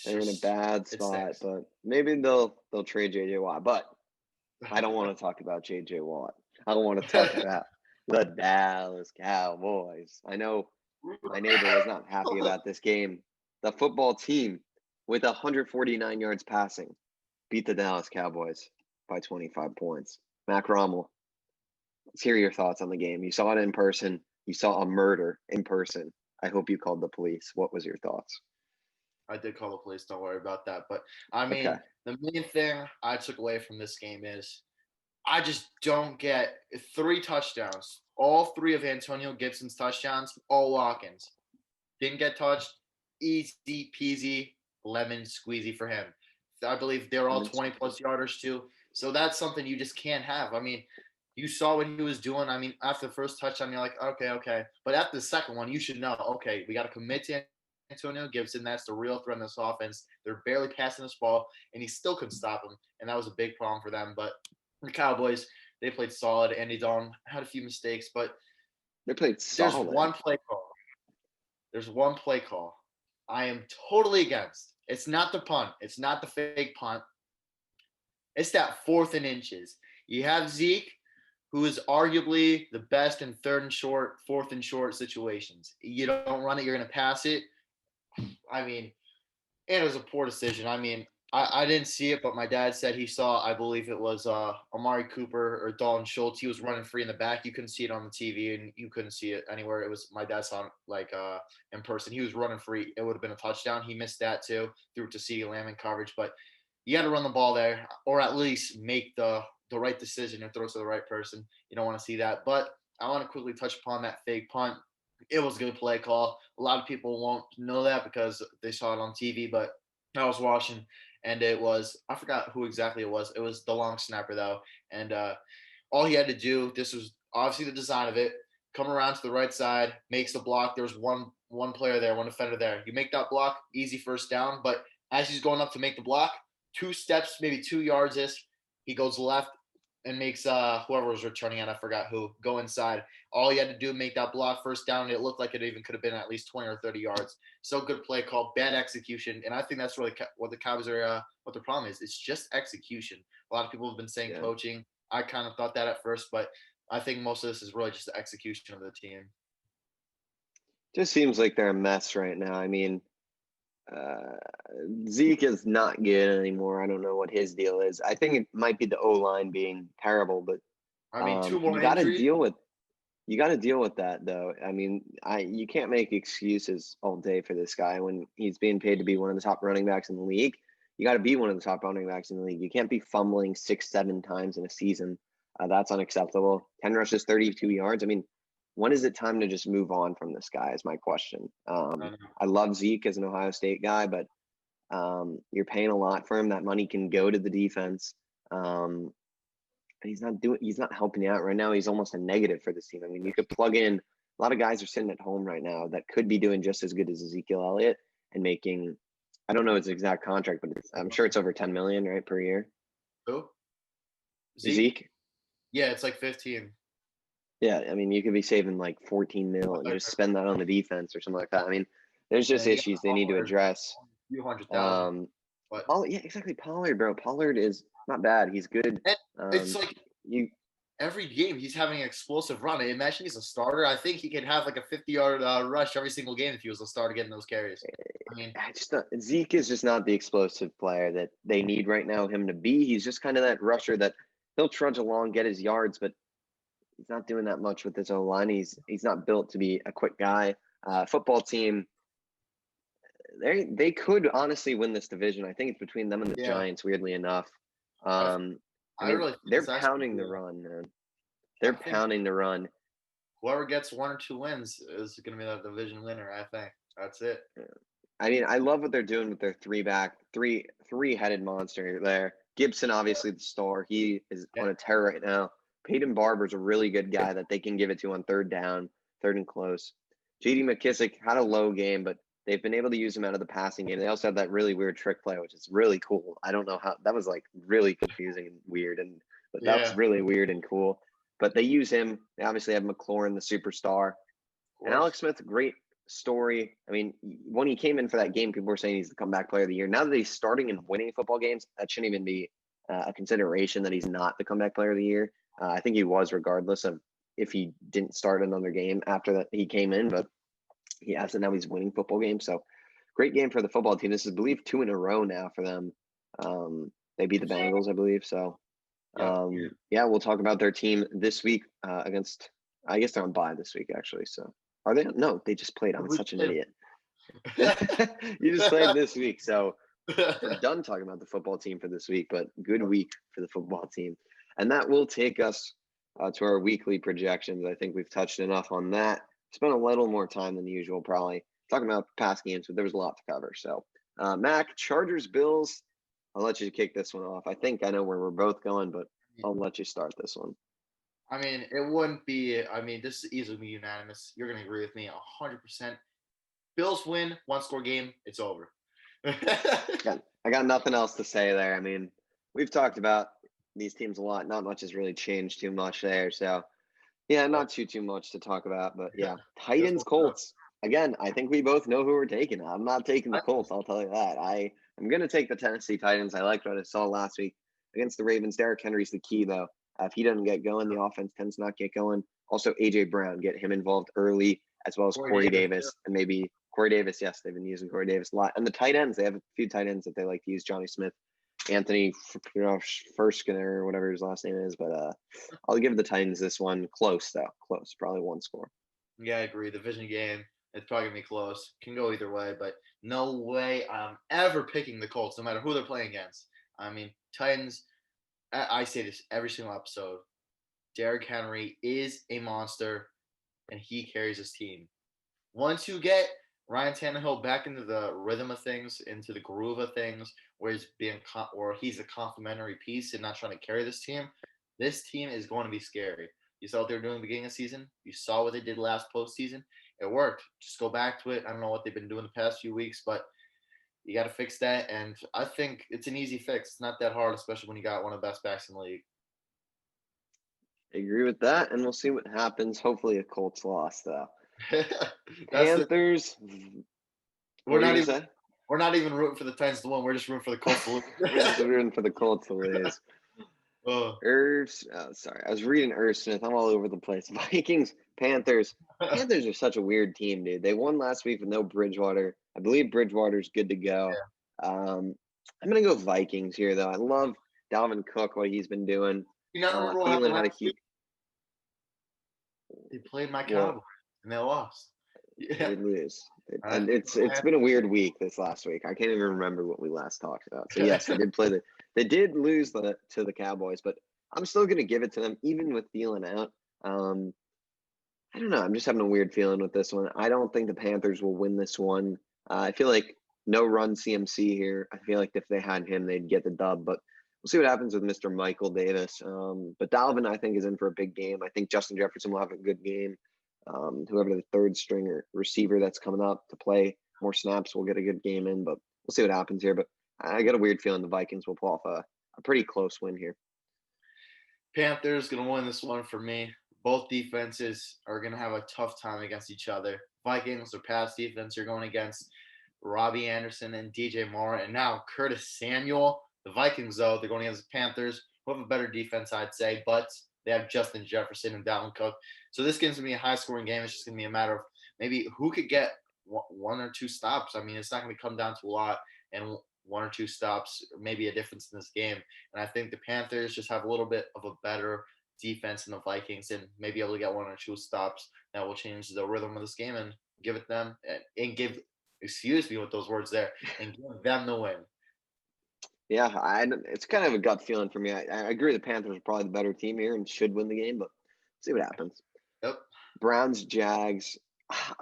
They're in a bad spot, but maybe they'll trade JJ Watt. But I don't want to talk about JJ Watt. I don't want to talk about the Dallas Cowboys. I know my neighbor was not happy about this game. The football team with 149 yards passing beat the Dallas Cowboys by 25 points. Mac Rommel, let's hear your thoughts on the game. You saw it in person. You saw a murder in person. I hope you called the police. What was your thoughts? I did call the police. Don't worry about that. But, I mean, the main thing I took away from this game is I just don't get 3 touchdowns. All 3 of Antonio Gibson's touchdowns, all walk-ins. Didn't get touched. Easy peasy, lemon squeezy for him. I believe they're all 20-plus yarders too. So that's something you just can't have. I mean, you saw what he was doing. I mean, after the first touchdown, you're like, okay. But after the second one, you should know, okay, we got to commit to Antonio Gibson. That's the real threat in this offense. They're barely passing this ball, and he still couldn't stop him. And that was a big problem for them. But the Cowboys, they played solid. Andy Dalton had a few mistakes, but they played solid. There's one play call I am totally against. It's not the punt. It's not the fake punt. It's that 4th and inches. You have Zeke, who is arguably the best in 3rd and short, 4th and short situations. You don't run it, you're going to pass it. I mean, and it was a poor decision. I mean, I didn't see it, but my dad said he saw, I believe it was Amari Cooper or Dalton Schultz. He was running free in the back. You couldn't see it on the TV, and you couldn't see it anywhere. It was my dad saw it in person. He was running free. It would have been a touchdown. He missed that too. Threw it to CeeDee Lamb in coverage. But you got to run the ball there, or at least make the right decision and throw it to the right person. You don't want to see that. But I want to quickly touch upon that fake punt. It was a good play call. A lot of people won't know that because they saw it on TV, but I was watching and it was, I forgot who exactly it was. It was the long snapper though. And all he had to do, this was obviously the design of it, come around to the right side, makes the block. There was one player there, one defender there. You make that block, easy first down. But as he's going up to make the block, 2 steps, maybe 2 yards is, he goes left and makes whoever was returning it, I forgot who, go inside. All he had to do make that block first down. It looked like it even could have been at least 20 or 30 yards. So good play call, bad execution, and I think that's really what the Cowboys are. What the problem is, it's just execution. A lot of people have been saying Yeah. coaching. I kind of thought that at first, but I think most of this is really just the execution of the team. Just seems like they're a mess right now. I mean, uh, Zeke is not good anymore. I don't know what his deal is. I think it might be the O line being terrible, but I mean, two you more got to injuries. deal with that though. I mean, you can't make excuses all day for this guy when he's being paid to be one of the top running backs in the league. You got to be one of the top running backs in the league. You can't be fumbling 6, 7 times in a season. That's unacceptable. 10 rushes, 32 yards. I mean, when is it time to just move on from this guy? Is my question. I love Zeke as an Ohio State guy, but you're paying a lot for him. That money can go to the defense. He's not helping you out right now. He's almost a negative for this team. I mean, you could plug in a lot of guys are sitting at home right now that could be doing just as good as Ezekiel Elliott and making, I don't know his exact contract, but I'm sure it's over 10 million, right, per year. Who? Zeke? Yeah, it's like 15. Yeah, I mean, you could be saving like 14 mil and just spend that on the defense or something like that. I mean, there's just issues they need to address. A few 100,000. But Yeah, exactly. Pollard, bro. Pollard is not bad. He's good. it's like every game he's having an explosive run. Imagine he's a starter. I think he could have like a 50-yard rush every single game if he was a starter getting those carries. I mean, Zeke is just not the explosive player that they need right now him to be. He's just kind of that rusher that he'll trudge along, get his yards, but he's not doing that much with his own line. He's not built to be a quick guy. Football team, they could honestly win this division. I think it's between them and the Giants, weirdly enough. I mean, really they're pounding the run, man. They're pounding the run. Whoever gets 1 or 2 wins is going to be the division winner, I think. That's it. I mean, I love what they're doing with their three-headed monster there. Gibson, obviously the star. He is on a tear right now. Peyton Barber's a really good guy that they can give it to on third down, third and close. J.D. McKissick had a low game, but they've been able to use him out of the passing game. They also have that really weird trick play, which is really cool. I don't know how that was like really confusing and weird, but that's really weird and cool. But they use him. They obviously have McLaurin, the superstar, and Alex Smith, great story. I mean, when he came in for that game, people were saying he's the comeback player of the year. Now that he's starting and winning football games, that shouldn't even be a consideration that he's not the comeback player of the year. I think he was, regardless of if he didn't start another game after that he came in, but he hasn't. Now he's winning football games. So great game for the football team. This is, I believe, 2 in a row now for them. They beat the Bengals, I believe. So we'll talk about their team this week against, I guess they're on bye this week, actually. So are they? No, they just played. I'm such an idiot. You just played this week. So we're done talking about the football team for this week, but good week for the football team. And that will take us to our weekly projections. I think we've touched enough on that. Spent a little more time than usual, probably talking about past games, but there was a lot to cover. So, Mac, Chargers, Bills. I'll let you kick this one off. I think I know where we're both going, but I'll let you start this one. I mean, it wouldn't be. I mean, this is easily unanimous. You're going to agree with me 100%. Bills win, 1-score game. It's over. I got nothing else to say there. I mean, we've talked about these teams a lot. Not much has really changed too much there. So, yeah, not too much to talk about. But yeah, Titans, Colts. Again, I think we both know who we're taking. I'm not taking the Colts. I'll tell you that. I'm going to take the Tennessee Titans. I liked what I saw last week against the Ravens. Derrick Henry's the key, though. If he doesn't get going, the offense tends to not get going. Also, A.J. Brown, get him involved early, as well as Corey Davis. And maybe Corey Davis. Yes, they've been using Corey Davis a lot. And the tight ends, they have a few tight ends that they like to use. Johnny Smith, Anthony Ferskiner, or whatever his last name is. But I'll give the Titans this one. Close, though. Close. Probably 1 score. Yeah, I agree. Division game. It's probably going to be close. Can go either way, but no way I'm ever picking the Colts, no matter who they're playing against. I mean, Titans, I say this every single episode. Derrick Henry is a monster, and he carries his team. Once you get Ryan Tannehill back into the rhythm of things, into the groove of things, where he's a complementary piece and not trying to carry this team is going to be scary. You saw what they were doing at the beginning of the season. You saw what they did last postseason. It worked. Just go back to it. I don't know what they've been doing the past few weeks, but you got to fix that. And I think it's an easy fix. It's not that hard, especially when you got one of the best backs in the league. I agree with that, and we'll see what happens. Hopefully, a Colts loss though. That's Panthers. we're What were not you even gonna say? we're not even rooting for the Titans to win. We're just rooting for the Colts to We're just lose. rooting for the Colts to lose. Oh. Sorry, I was reading Irv Smith. I'm all over the place. Vikings, Panthers. Panthers are such a weird team, dude. They won last week with no Bridgewater. I believe Bridgewater's good to go. I'm gonna go Vikings here, though. I love Dalvin Cook, what he's been doing. You not remember what happened Thielen had a last week? They played my Well, Cowboys and they lost. they Yeah, did lose. I And think it's been a weird week this last week. I can't even remember what we last talked about. So yes, they did lose to the Cowboys, but I'm still gonna give it to them, even with Thielen out. I don't know. I'm just having a weird feeling with this one. I don't think the Panthers will win this one. I feel like no run CMC here. I feel like if they had him, they'd get the dub. But we'll see what happens with Mr. Michael Davis. But Dalvin, I think, is in for a big game. I think Justin Jefferson will have a good game. Whoever the third stringer receiver that's coming up to play more snaps will get a good game in. But we'll see what happens here. But I got a weird feeling the Vikings will pull off a pretty close win here. Panthers gonna win this one for me. Both defenses are gonna have a tough time against each other. Vikings, their pass defense, you're going against Robbie Anderson and DJ Moore, and now Curtis Samuel. The Vikings, though, they're going against the Panthers, who have a better defense, I'd say, but they have Justin Jefferson and Dalvin Cook. So this game's gonna be a high-scoring game. It's just gonna be a matter of maybe who could get one or two stops. I mean, it's not gonna come down to a lot, and one or two stops, maybe a difference in this game. And I think the Panthers just have a little bit of a better defense than the Vikings and maybe able to get one or two stops that will change the rhythm of this game and give it them and give, excuse me with those words there, and give them the win. Yeah, it's kind of a gut feeling for me. I agree the Panthers are probably the better team here and should win the game, but see what happens. Yep. Browns, Jags.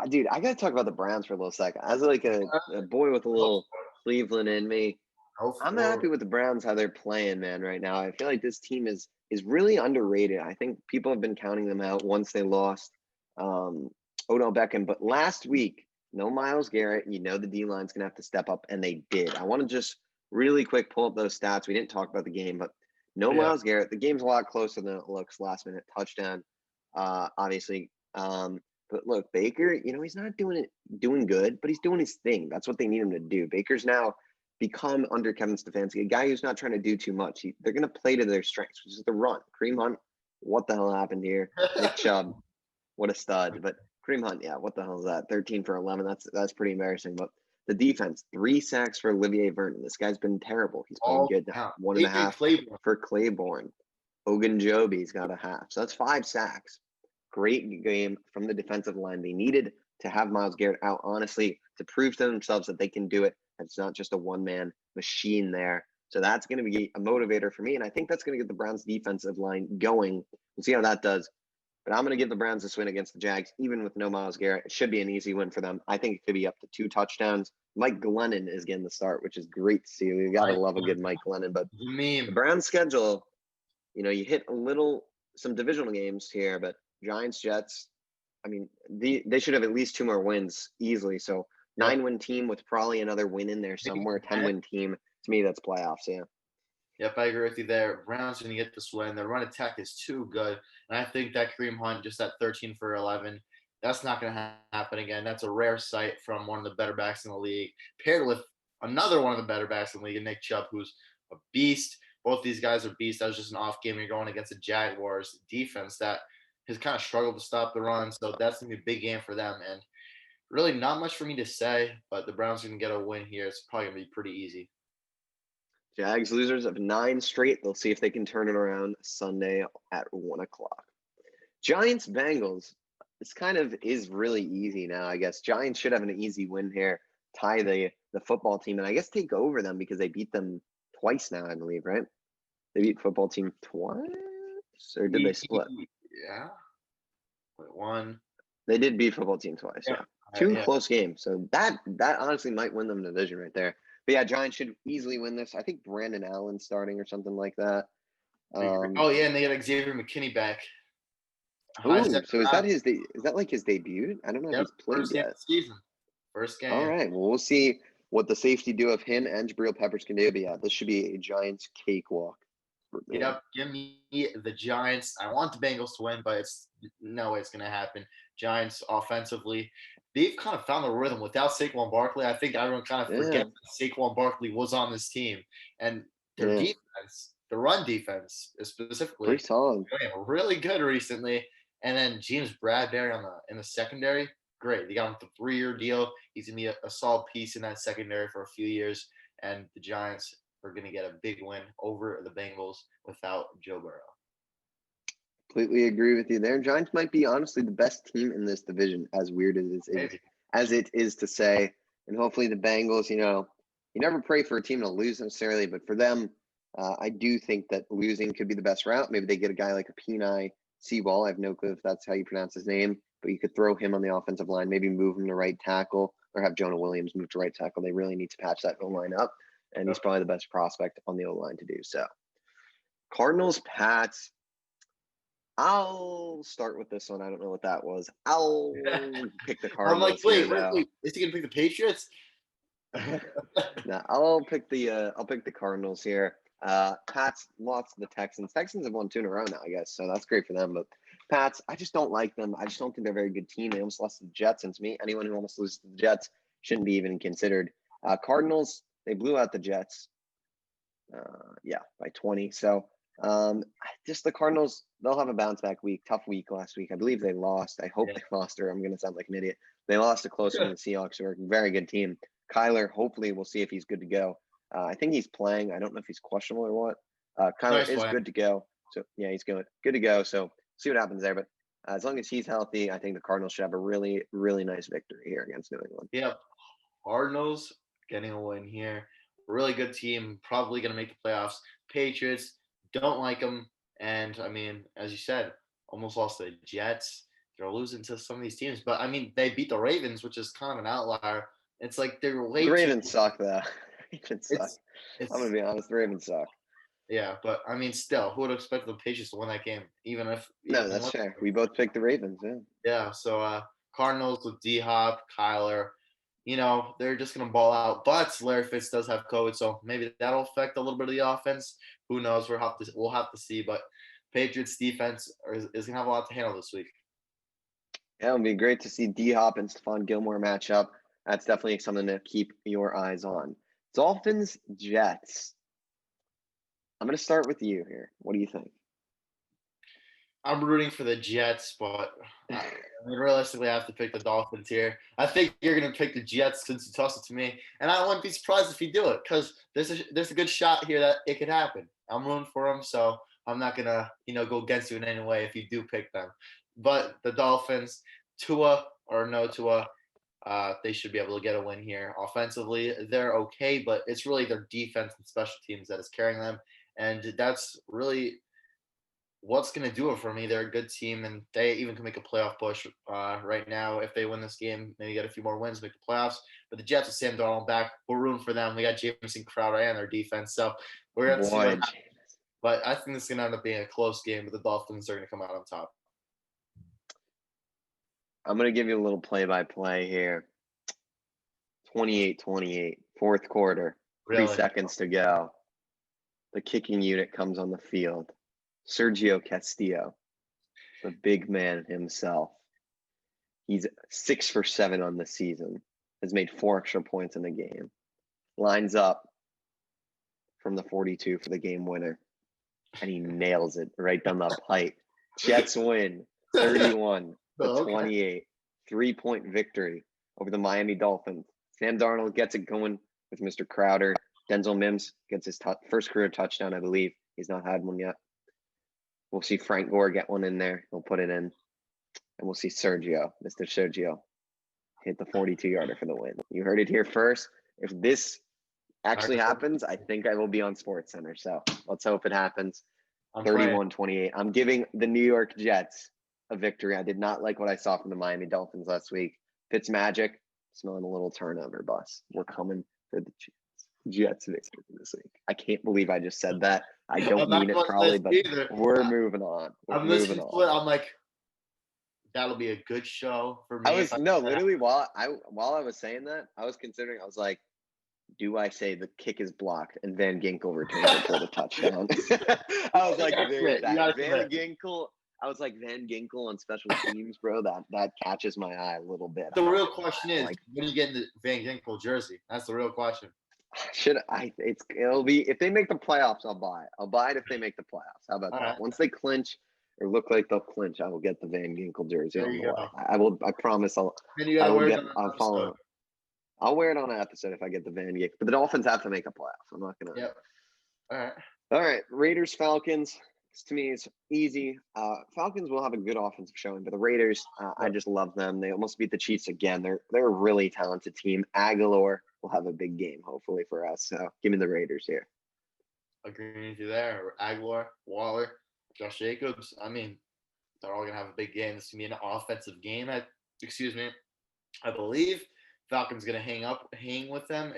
Dude, I got to talk about the Browns for a little second. As like a boy with a little Cleveland in me, I'm happy with the Browns, how they're playing, man, right now. I feel like this team is really underrated. I think people have been counting them out once they lost Odell Beckham. But last week, no Myles Garrett. You know the D-line's going to have to step up, and they did. I want to just really quick pull up those stats. We didn't talk about the game, but no Myles Garrett. The game's a lot closer than it looks. Last-minute touchdown, obviously. But look, Baker, he's not doing good, but he's doing his thing. That's what they need him to do. Baker's now become, under Kevin Stefanski, a guy who's not trying to do too much. They're going to play to their strengths, which is the run. Kareem Hunt, what the hell happened here? Nick Chubb, what a stud. But Kareem Hunt, yeah, what the hell is that? 13 for 11. That's pretty embarrassing. But the defense, 3 sacks for Olivier Vernon. This guy's been terrible. He's playing good now. 1.5 for Claiborne. Ogunjobi's got a half. So that's 5 sacks. Great game from the defensive line. They needed to have Myles Garrett out, honestly, to prove to themselves that they can do it. It's not just a one-man machine there. So that's going to be a motivator for me, and I think that's going to get the Browns' defensive line going. We'll see how that does. But I'm going to give the Browns this win against the Jags, even with no Myles Garrett. It should be an easy win for them. I think it could be up to 2 touchdowns. Mike Glennon is getting the start, which is great to see. We've got to love a good Mike Glennon. But the Browns' schedule, you hit some divisional games here, but Giants, Jets, I mean, they should have at least 2 more wins easily. So 9-win team with probably another win in there somewhere. 10-win team. To me, that's playoffs. Yeah. Yep, I agree with you there. Browns going to get this win. Their run attack is too good. And I think that Kareem Hunt, just that 13 for 11, that's not going to happen again. That's a rare sight from one of the better backs in the league, paired with another one of the better backs in the league, Nick Chubb, who's a beast. Both these guys are beasts. That was just an off game. You're going against the Jaguars defense that has kind of struggled to stop the run. So that's going to be a big game for them. And really not much for me to say, but the Browns are going to get a win here. It's probably going to be pretty easy. Jags losers of 9 straight. They'll see if they can turn it around Sunday at 1 o'clock. Giants, Bengals. This kind of is really easy now, I guess. Giants should have an easy win here, tie the football team, and I guess take over them because they beat them twice now, I believe, right? They beat football team twice? or did they split? Yeah. Wait, one. They did beat football team twice. Yeah, two Yeah. close games. So that honestly might win them the division right there. But yeah, Giants should easily win this. I think Brandon Allen starting or something like that. Oh yeah, and they got Xavier McKinney back. Ooh, so is that like his debut? I don't know if Yep, he's played first game yet. of the season. First game. All right, well we'll see what the safety do of him and Jabril Peppers can do. But yeah, this should be a Giants cakewalk. Yep, give me the Giants. I want the Bengals to win, but it's no way it's going to happen. Giants offensively, they've kind of found a rhythm without Saquon Barkley. I think everyone kind of forgets that Saquon Barkley was on this team, and their defense, the run defense, is specifically pretty solid, really good recently. And then James Bradbury in the secondary, great. They got him with a 3-year deal. He's gonna be a solid piece in that secondary for a few years, and the Giants are going to get a big win over the Bengals without Joe Burrow. Completely agree with you there. Giants might be honestly the best team in this division, as weird as it is to say. And hopefully the Bengals, you never pray for a team to lose necessarily, but for them, I do think that losing could be the best route. Maybe they get a guy like a Peni Seaball. I have no clue if that's how you pronounce his name, but you could throw him on the offensive line, maybe move him to right tackle or have Jonah Williams move to right tackle. They really need to patch that O-line up. And he's probably the best prospect on the O-line to do so. Cardinals, Pats. I'll start with this one. I don't know what that was. I'll pick the Cardinals. I'm like, wait. Is he gonna pick the Patriots? No, I'll pick the Cardinals here. Pats lost to the Texans. Texans have won 2 in a row now, I guess. So that's great for them. But Pats, I just don't like them. I just don't think they're a very good team. They almost lost to the Jets. And to me, anyone who almost loses to the Jets shouldn't be even considered. Cardinals, they blew out the Jets. By 20. So just the Cardinals, they'll have a bounce back week. Tough week last week. I believe they lost. I hope they lost, or I'm going to sound like an idiot. They lost a close one to the Seahawks, who are a very good team. Kyler, hopefully we'll see if he's good to go. I think he's playing. I don't know if he's questionable or what. Kyler is good to go. So yeah, he's good to go. So see what happens there. But as long as he's healthy, I think the Cardinals should have a really, really nice victory here against New England. Yep. Cardinals getting a win here. Really good team, probably going to make the playoffs. Patriots, don't like them. And, I mean, as you said, almost lost to the Jets. They're losing to some of these teams. But, I mean, they beat the Ravens, which is kind of an outlier. It's like they're way The Ravens suck, though. Ravens suck. I'm going to be honest. The Ravens suck. Yeah, but, I mean, still, who would have expected the Patriots to win that game? No, that's fair. We both picked the Ravens, yeah. Yeah, so Cardinals with D-Hop, Kyler, they're just going to ball out. But Larry Fitz does have COVID, so maybe that'll affect a little bit of the offense. Who knows? We'll have to see. But Patriots defense is going to have a lot to handle this week. Yeah, it'll be great to see D-Hop and Stephon Gilmore match up. That's definitely something to keep your eyes on. Dolphins, Jets. I'm going to start with you here. What do you think? I'm rooting for the Jets, but realistically, I have to pick the Dolphins here. I think you're going to pick the Jets since you tossed it to me, and I wouldn't be surprised if you do it because there's a good shot here that it could happen. I'm rooting for them, so I'm not going to go against you in any way if you do pick them. But the Dolphins, Tua or no Tua, they should be able to get a win here. Offensively, they're okay, but it's really their defense and special teams that is carrying them, and that's really what's going to do it for me. They're a good team, and they even can make a playoff push right now. If they win this game, maybe get a few more wins, make the playoffs. But the Jets with Sam Darnold back, we're rooting for them. We got Jamison Crowder and their defense, so we're going to see what happens. But I think this is going to end up being a close game, but the Dolphins are going to come out on top. I'm going to give you a little play-by-play here. 28-28, fourth quarter, 3 seconds to go. The kicking unit comes on the field. Sergio Castillo, the big man himself. He's 6 for 7 on the season. Has made 4 extra points in the game. Lines up from the 42 for the game winner. And he nails it right down the pipe. Jets win 31-28. 3-point victory over the Miami Dolphins. Sam Darnold gets it going with Mr. Crowder. Denzel Mims gets his first career touchdown, I believe. He's not had one yet. We'll see Frank Gore get one in there. He'll put it in. And we'll see Mr. Sergio, hit the 42-yarder for the win. You heard it here first. If this actually happens, I think I will be on SportsCenter. So let's hope it happens. I'm praying. 31-28. I'm giving the New York Jets a victory. I did not like what I saw from the Miami Dolphins last week. Fitzmagic, smelling a little turnover bus. We're coming for the Jets victory this week. I can't believe I just said that. I don't I'm not mean it going probably, to but either. we're moving on. We're I'm moving listening to it. on. I'm like, that'll be a good show for me. I was literally while I was saying that, I was considering. I was like, do I say the kick is blocked and Van Ginkel returns it for the touchdown? I was like, there's that Van Ginkel. I was like Van Ginkel on special teams, bro. That catches my eye a little bit. The real question is, like, when are you getting the Van Ginkel jersey? That's the real question. It'll be if they make the playoffs, I'll buy it. I'll buy it if they make the playoffs. How about that? Right. Once they clinch or look like they'll clinch, I will get the Van Ginkel jersey There on you the go. way. I will. I promise. Then you gotta wear it on an I'll follow. episode. I'll wear it on an episode if I get the Van Ginkel. But the Dolphins have to make a playoffs. I'm not gonna. Yep. All right. All right. Raiders Falcons. To me, it's easy. Falcons will have a good offensive showing, but the Raiders, I just love them. They almost beat the Chiefs again. They're a really talented team. Aguilar will have a big game, hopefully, for us. So give me the Raiders here. Agreeing with you there. Aguilar, Waller, Josh Jacobs. I mean, they're all gonna have a big game. This is gonna be an offensive game. I believe Falcons gonna hang with them.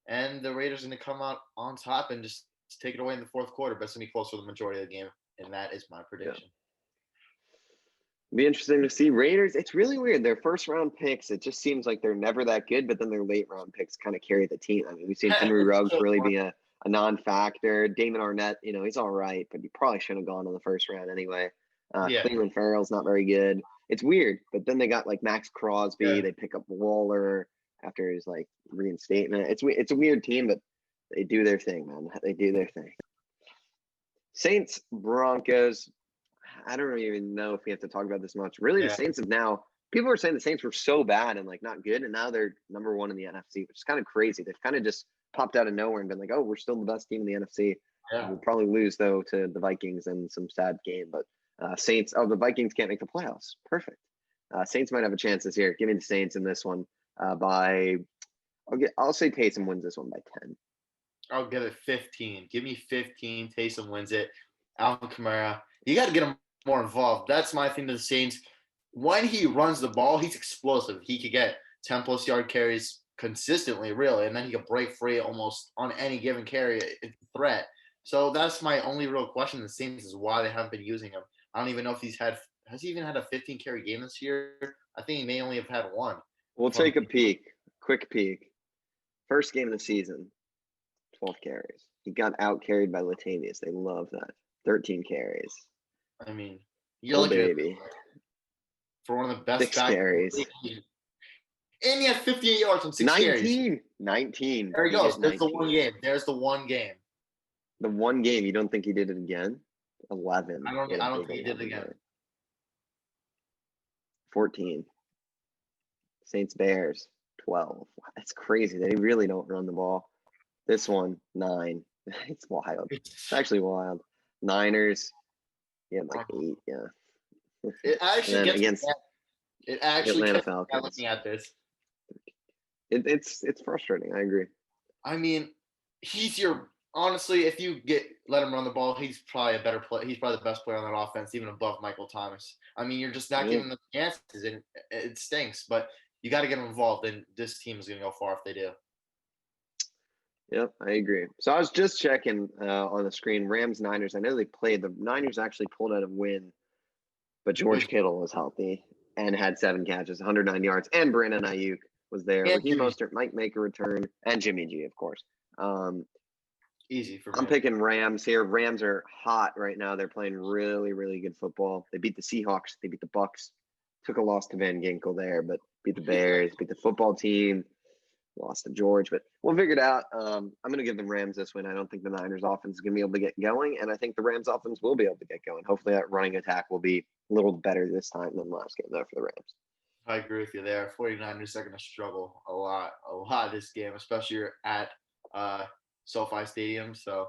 And the Raiders gonna come out on top and just take it away in the fourth quarter. But it's gonna be close for the majority of the game, and that is my prediction. Be interesting to see Raiders. It's really weird. Their first round picks, it just seems like they're never that good, but then their late round picks kind of carry the team. I mean, we've seen Henry Ruggs really be a non-factor. Damon Arnett, he's all right, but he probably shouldn't have gone in the first round anyway. Cleveland Farrell's not very good. It's weird, but then they got like Max Crosby. Yeah. They pick up Waller after his like reinstatement. It's a weird team, but they do their thing, man. They do their thing. Saints, Broncos. I don't even know if we have to talk about this much. Really, the Saints have now – people were saying the Saints were so bad and, like, not good, and now they're number one in the NFC, which is kind of crazy. They've kind of just popped out of nowhere and been like, oh, we're still the best team in the NFC. Yeah. We'll probably lose, though, to the Vikings in some sad game. But Saints – the Vikings can't make the playoffs. Perfect. Saints might have a chance this year. Give me the Saints in this one I'll say Taysom wins this one by 10. I'll give it 15. Give me 15. Taysom wins it. Alvin Kamara. You got to get him more involved. That's my thing to the Saints. When he runs the ball, he's explosive. He could get 10-plus yard carries consistently, really, and then he could break free almost on any given carry threat. So that's my only real question to the Saints is why they haven't been using him. I don't even know if has he even had a 15-carry game this year? I think he may only have had one. We'll take a peek. Quick peek. First game of the season, 12 carries. He got out-carried by Latavius. They love that. 13 carries. I mean, you're looking baby. For one of the best 6 carries. And he had 58 yards on 6 carries. 19. There he goes. There's the one game. There's the one game. The one game. You don't think he did it again? 11. I don't think he did it again. 14. Saints Bears 12. Wow, that's crazy. They really don't run the ball. This one 9. It's wild. It's actually wild. Niners. Yeah, like 8. Yeah. It actually gets against it actually Atlanta gets Falcons. Looking at this. It's frustrating. I agree. I mean, honestly, if you let him run the ball, he's probably a better player. He's probably the best player on that offense, even above Michael Thomas. I mean, you're just not giving them the chances, and it stinks. But you got to get him involved, and this team is going to go far if they do. Yep, I agree. So I was just checking on the screen, Rams-Niners. I know they played. The Niners actually pulled out a win, but George Kittle was healthy and had 7 catches, 109 yards, and Brandon Ayuk was there. Raheem Mostert might make a return, and Jimmy G, of course. Easy for me. I'm picking Rams here. Rams are hot right now. They're playing really, really good football. They beat the Seahawks. They beat the Bucks. Took a loss to Van Ginkel there, but beat the Bears, beat the football team. Lost to George, but we'll figure it out. I'm going to give the Rams this win. I don't think the Niners offense is going to be able to get going, and I think the Rams offense will be able to get going. Hopefully that running attack will be a little better this time than last game, though, for the Rams. I agree with you there. 49ers are going to struggle a lot this game, especially at SoFi Stadium. So,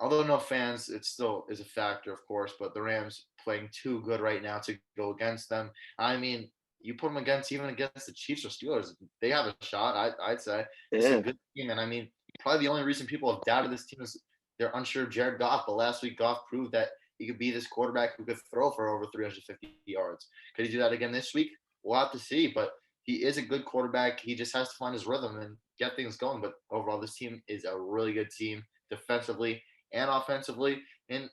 although no fans, it still is a factor, of course, but the Rams playing too good right now to go against them. I mean, you put them against the Chiefs or Steelers, they have a shot, I'd say. It's a good team. And I mean, probably the only reason people have doubted this team is they're unsure of Jared Goff, but last week Goff proved that he could be this quarterback who could throw for over 350 yards. Could he do that again this week? We'll have to see, but he is a good quarterback. He just has to find his rhythm and get things going. But overall, this team is a really good team defensively and offensively. And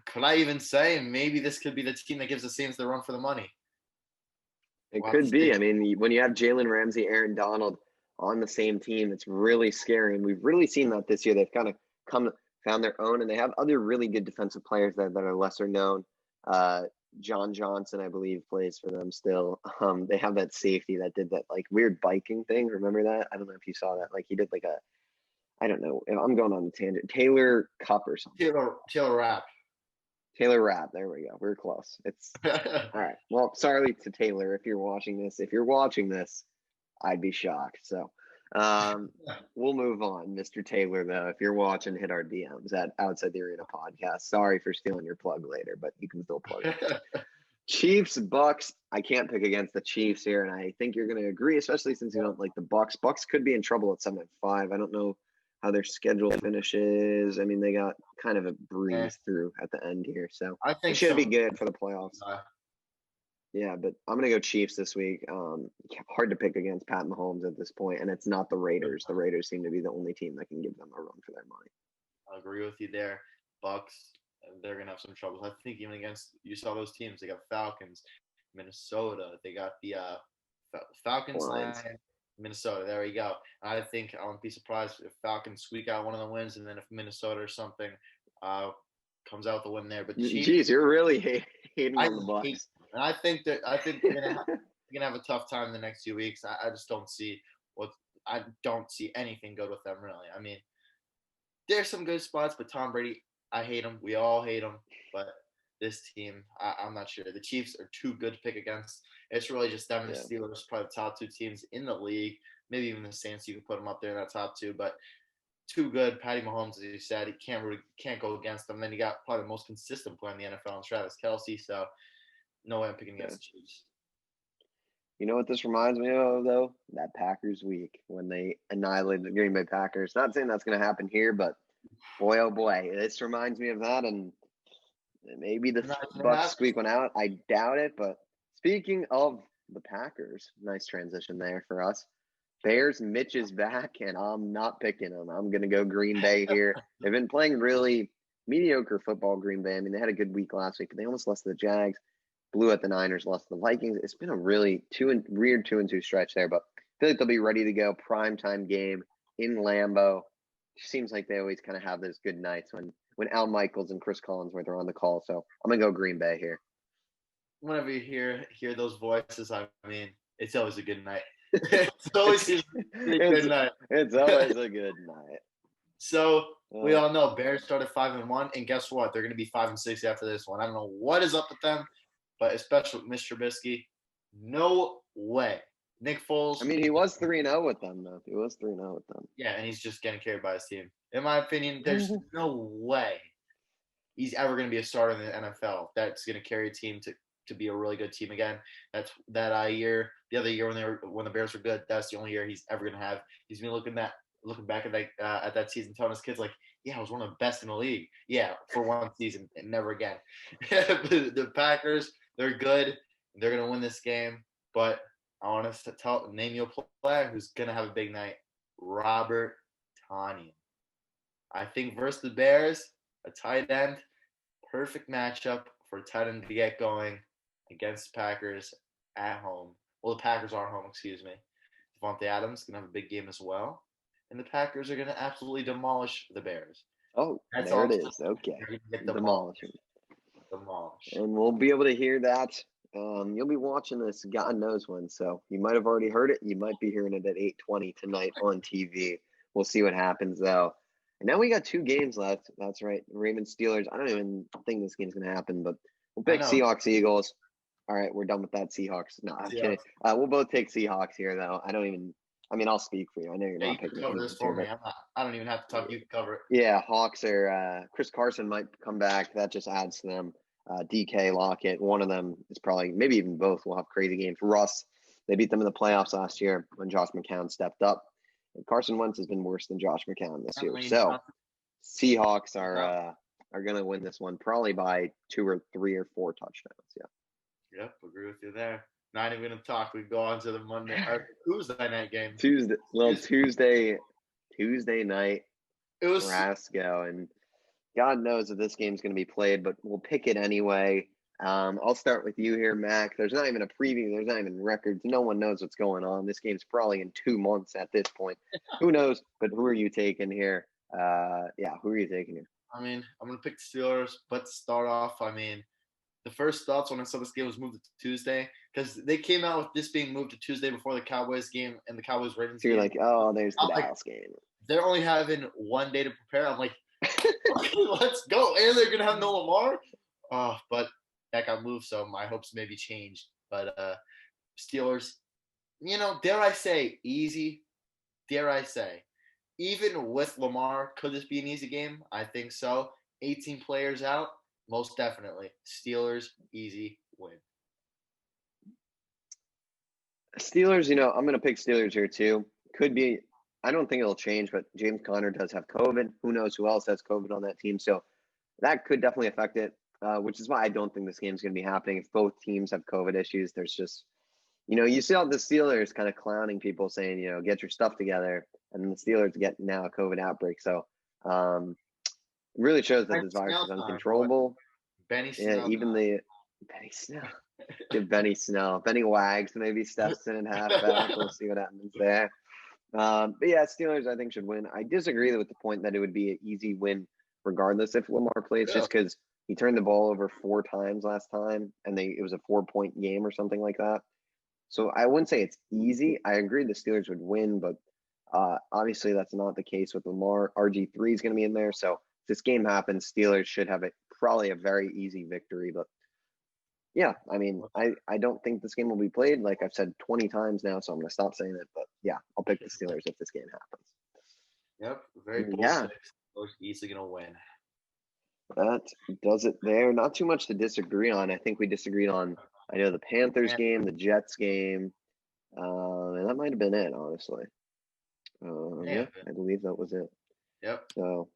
could I even say maybe this could be the team that gives the Saints the run for the money? It could be. I mean, when you have Jalen Ramsey, Aaron Donald on the same team, it's really scary. And we've really seen that this year. They've kind of found their own, and they have other really good defensive players that are lesser known. John Johnson, I believe, plays for them still. They have that safety that did that like weird biking thing. Remember that? I don't know if you saw that. Like he did like I don't know. I'm going on the tangent. Taylor Cup or something. Taylor Rapp. Taylor Rapp. There we go. We're close. It's all right. Well, sorry to Taylor if you're watching this. If you're watching this, I'd be shocked. So we'll move on, Mr. Taylor, though. If you're watching, hit our DMs at Outside the Arena Podcast. Sorry for stealing your plug later, but you can still plug it. Chiefs, Bucks. I can't pick against the Chiefs here, and I think you're going to agree, especially since you don't like the Bucks. Bucks could be in trouble at 7-5. I don't know how their schedule finishes. I mean, they got kind of a breeze through at the end here, so I think it should be good for the playoffs. Uh, Yeah, but I'm going to go Chiefs this week. Hard to pick against Pat Mahomes at this point, and it's not the Raiders. The Raiders seem to be the only team that can give them a run for their money. I agree with you there. Bucks, they're going to have some trouble. I think even against, you saw those teams. They got Falcons, Minnesota. They got the Falcons, Lions. Minnesota. There we go. I think I wouldn't be surprised if Falcons squeak out one of the wins, and then if Minnesota or something comes out the win there. But Jeez, you're really hating on the Bucks. And I think they're gonna have a tough time in the next few weeks. I just don't see anything good with them really. I mean, there's some good spots, but Tom Brady, I hate him. We all hate him. But this team, I'm not sure. The Chiefs are too good to pick against. It's really just them and the Steelers, probably the top two teams in the league. Maybe even the Saints, you can put them up there in that top two. But too good. Patty Mahomes, as you said, he can't go against them. Then you got probably the most consistent player in the NFL, and Travis Kelce. So no way I'm picking against the Chiefs. You know what this reminds me of, though? That Packers week when they annihilated the Green Bay Packers. Not saying that's going to happen here, but boy, oh boy, this reminds me of that. And maybe the Bucks squeak one out. I doubt it. But speaking of the Packers, nice transition there for us. Bears, Mitch is back, and I'm not picking them. I'm going to go Green Bay here. They've been playing really mediocre football, Green Bay. I mean, they had a good week last week, but they almost lost to the Jags. Blew at the Niners, lost to the Vikings. It's been a really weird 2-2 stretch there, but I feel like they'll be ready to go. Primetime game in Lambeau. It seems like they always kind of have those good nights when Al Michaels and Chris Collinsworth are on the call. So I'm gonna go Green Bay here. Whenever you hear those voices, I mean, it's always a good night. It's always a good night. It's always a good night. So we all know Bears started 5-1, and guess what? They're gonna be 5-6 after this one. I don't know what is up with them. But especially with Mr. Trubisky, no way. Nick Foles. I mean, he was 3-0 with them, though. He was 3-0 with them. Yeah, and he's just getting carried by his team. In my opinion, there's no way he's ever going to be a starter in the NFL that's going to carry a team to be a really good team again. That's that year. The other year when the Bears were good, that's the only year he's ever going to have. He's been looking back at that season, telling his kids like, "Yeah, I was one of the best in the league." Yeah, for one season and never again. The Packers. They're good. They're going to win this game. But I want to name you a player who's going to have a big night. Robert Tonyan. I think versus the Bears, a tight end, perfect matchup for a tight end to get going against the Packers at home. Well, the Packers are home, excuse me. Devontae Adams is going to have a big game as well. And the Packers are going to absolutely demolish the Bears. Oh, there it is. Okay. Demolishing. And we'll be able to hear that. You'll be watching this, God knows when. So you might have already heard it. You might be hearing it at 8:20 tonight on TV. We'll see what happens, though. And now we got 2 games left. That's right. Ravens, Steelers. I don't even think this game's going to happen, but we'll pick Seahawks, Eagles. All right, we're done with that Seahawks. No, I'm kidding. We'll both take Seahawks here, though. I'll speak for you. I know you're not picking cover this for me. I don't even have to talk. You can cover it. Yeah, Hawks are Chris Carson might come back. That just adds to them. DK, Lockett, one of them is probably, maybe even both will have crazy games. Russ, they beat them in the playoffs last year when Josh McCown stepped up. And Carson Wentz has been worse than Josh McCown this year. So Seahawks are going to win this one probably by 2 or 3 or 4 touchdowns. Yeah. Yep, agree with you there. Not even gonna talk. We go on to the Monday or Tuesday night game. Tuesday night. It was Nebraska, and God knows if this game's going to be played, but we'll pick it anyway. I'll start with you here, Mac. There's not even a preview. There's not even records. No one knows what's going on. This game's probably in 2 months at this point. Who knows? But who are you taking here? Who are you taking here? I mean, I'm going to pick the Steelers, but to start off, I mean, the first thoughts when I saw this game was moved to Tuesday because they came out with this being moved to Tuesday before the Cowboys game and the Cowboys Ravens game. You're like, oh, there's the Dallas game. They're only having 1 day to prepare. I'm like, let's go. And they're going to have no Lamar. But that got moved, so my hopes maybe changed. But Steelers, dare I say, easy. Dare I say. Even with Lamar, could this be an easy game? I think so. 18 players out. Most definitely. Steelers, easy win. Steelers, I'm going to pick Steelers here too. Could be, I don't think it'll change, but James Conner does have COVID. Who knows who else has COVID on that team? So that could definitely affect it, which is why I don't think this game's going to be happening. If both teams have COVID issues, there's just, you see all the Steelers kind of clowning people saying, get your stuff together. And then the Steelers get now a COVID outbreak. So, it really shows that this virus is uncontrollable. Benny Snell. Yeah, even Benny Snell. Give Benny Snell. Benny Wags maybe steps in and halfback. We'll see what happens there. But yeah, Steelers I think should win. I disagree with the point that it would be an easy win regardless if Lamar plays, just because he turned the ball over 4 times last time, and it was a 4-point game or something like that. So I wouldn't say it's easy. I agree the Steelers would win, but obviously that's not the case with Lamar. RG3 is going to be in there, so if this game happens, Steelers should have probably a very easy victory. But yeah, I mean, I don't think this game will be played. Like I've said 20 times now, so I'm going to stop saying it. But yeah, I'll pick the Steelers if this game happens. Yep, very bold. Yeah. Steelers easily going to win. That does it there. Not too much to disagree on. I think we disagreed on, the Panthers game, the Jets game, and that might have been it, honestly. Yeah, I believe that was it. Yep. So,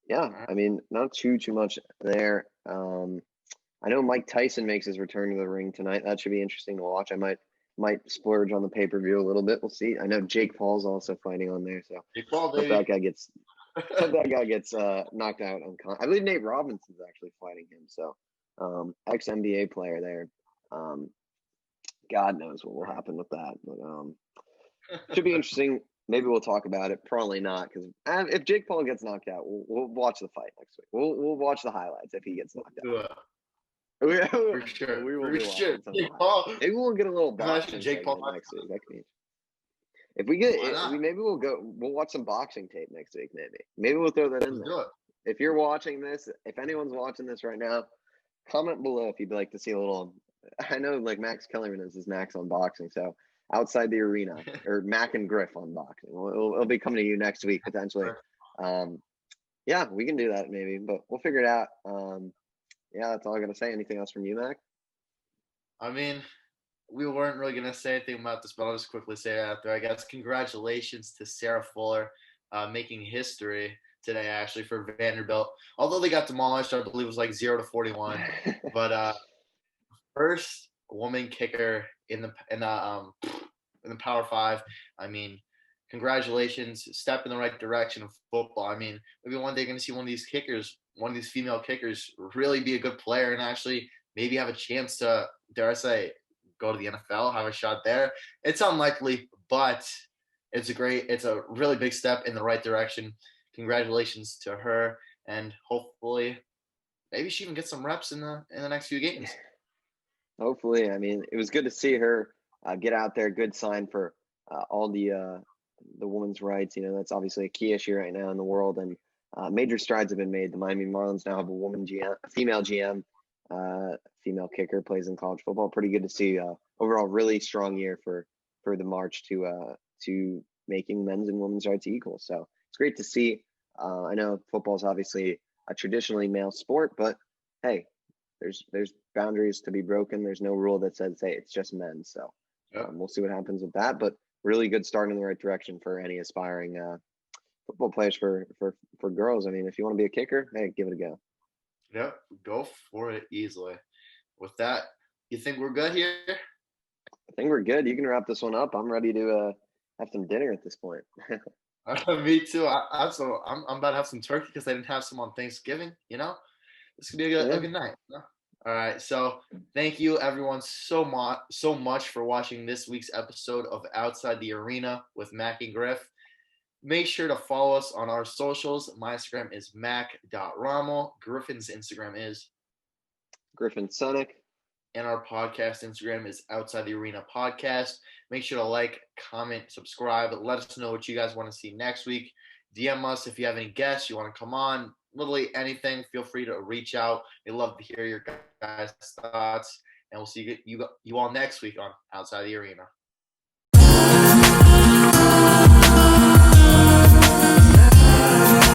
yeah, I mean, not too much there. I know Mike Tyson makes his return to the ring tonight. That should be interesting to watch. I might splurge on the pay-per-view a little bit. We'll see. I know Jake Paul's also fighting on there, so Jake Paul, hope that guy gets knocked out. I believe Nate Robinson's actually fighting him. So, ex-NBA player there. God knows what will happen with that, but should be interesting. Maybe we'll talk about it. Probably not, because if Jake Paul gets knocked out, we'll watch the fight next week. We'll watch the highlights if he gets knocked out. For sure. We will for sure. Jake Paul. Maybe we'll get a little boxing Jake Paul next week. That could be. If we get, maybe we'll watch some boxing tape next week. Maybe we'll throw that in there. If you're watching this, if anyone's watching this right now, comment below if you'd like to see a little. I know like Max Kellerman is his Max on boxing, so outside the arena or Mac and Griff on boxing. It'll be coming to you next week potentially. Yeah, we can do that maybe, but we'll figure it out. Yeah, that's all I gotta say. Anything else from you, Mac? I mean, we weren't really gonna say anything about this, but I'll just quickly say it out there. I guess congratulations to Sarah Fuller, making history today actually for Vanderbilt. Although they got demolished, I believe it was like 0-41. But first woman kicker in the Power 5. I mean, congratulations, step in the right direction of football. I mean, maybe one day you're gonna see one of these female kickers really be a good player and actually maybe have a chance to, dare I say, go to the NFL, have a shot there. It's unlikely, but it's a really big step in the right direction. Congratulations to her, and hopefully maybe she even gets some reps in the next few games. Hopefully. I mean, it was good to see her get out there. Good sign for all the women's rights. That's obviously a key issue right now in the world, and major strides have been made. The Miami Marlins now have a female GM, female kicker, plays in college football. Pretty good to see. Overall, really strong year for the march to making men's and women's rights equal. So it's great to see. I know football is obviously a traditionally male sport, but hey, there's boundaries to be broken. There's no rule that says, hey, it's just men. So we'll see what happens with that. But really good start in the right direction for any aspiring football players for girls. I mean, if you want to be a kicker, hey, give it a go. Yep, go for it easily. With that, you think we're good here? I think we're good. You can wrap this one up. I'm ready to have some dinner at this point. Me too. I'm about to have some turkey because I didn't have some on Thanksgiving. This could be a Yeah. good night. All right. So thank you everyone so much for watching this week's episode of Outside the Arena with Mac and Griff. Make sure to follow us on our socials. My Instagram is mac.rommel. Griffin's Instagram is Griffin Sonic. and our podcast Instagram is Outside the Arena Podcast. Make sure to like, comment, subscribe. Let us know what you guys want to see next week. DM us if you have any guests you want to come on. Literally anything. Feel free to reach out. We love to hear your guys' thoughts. And we'll see you all next week on Outside the Arena.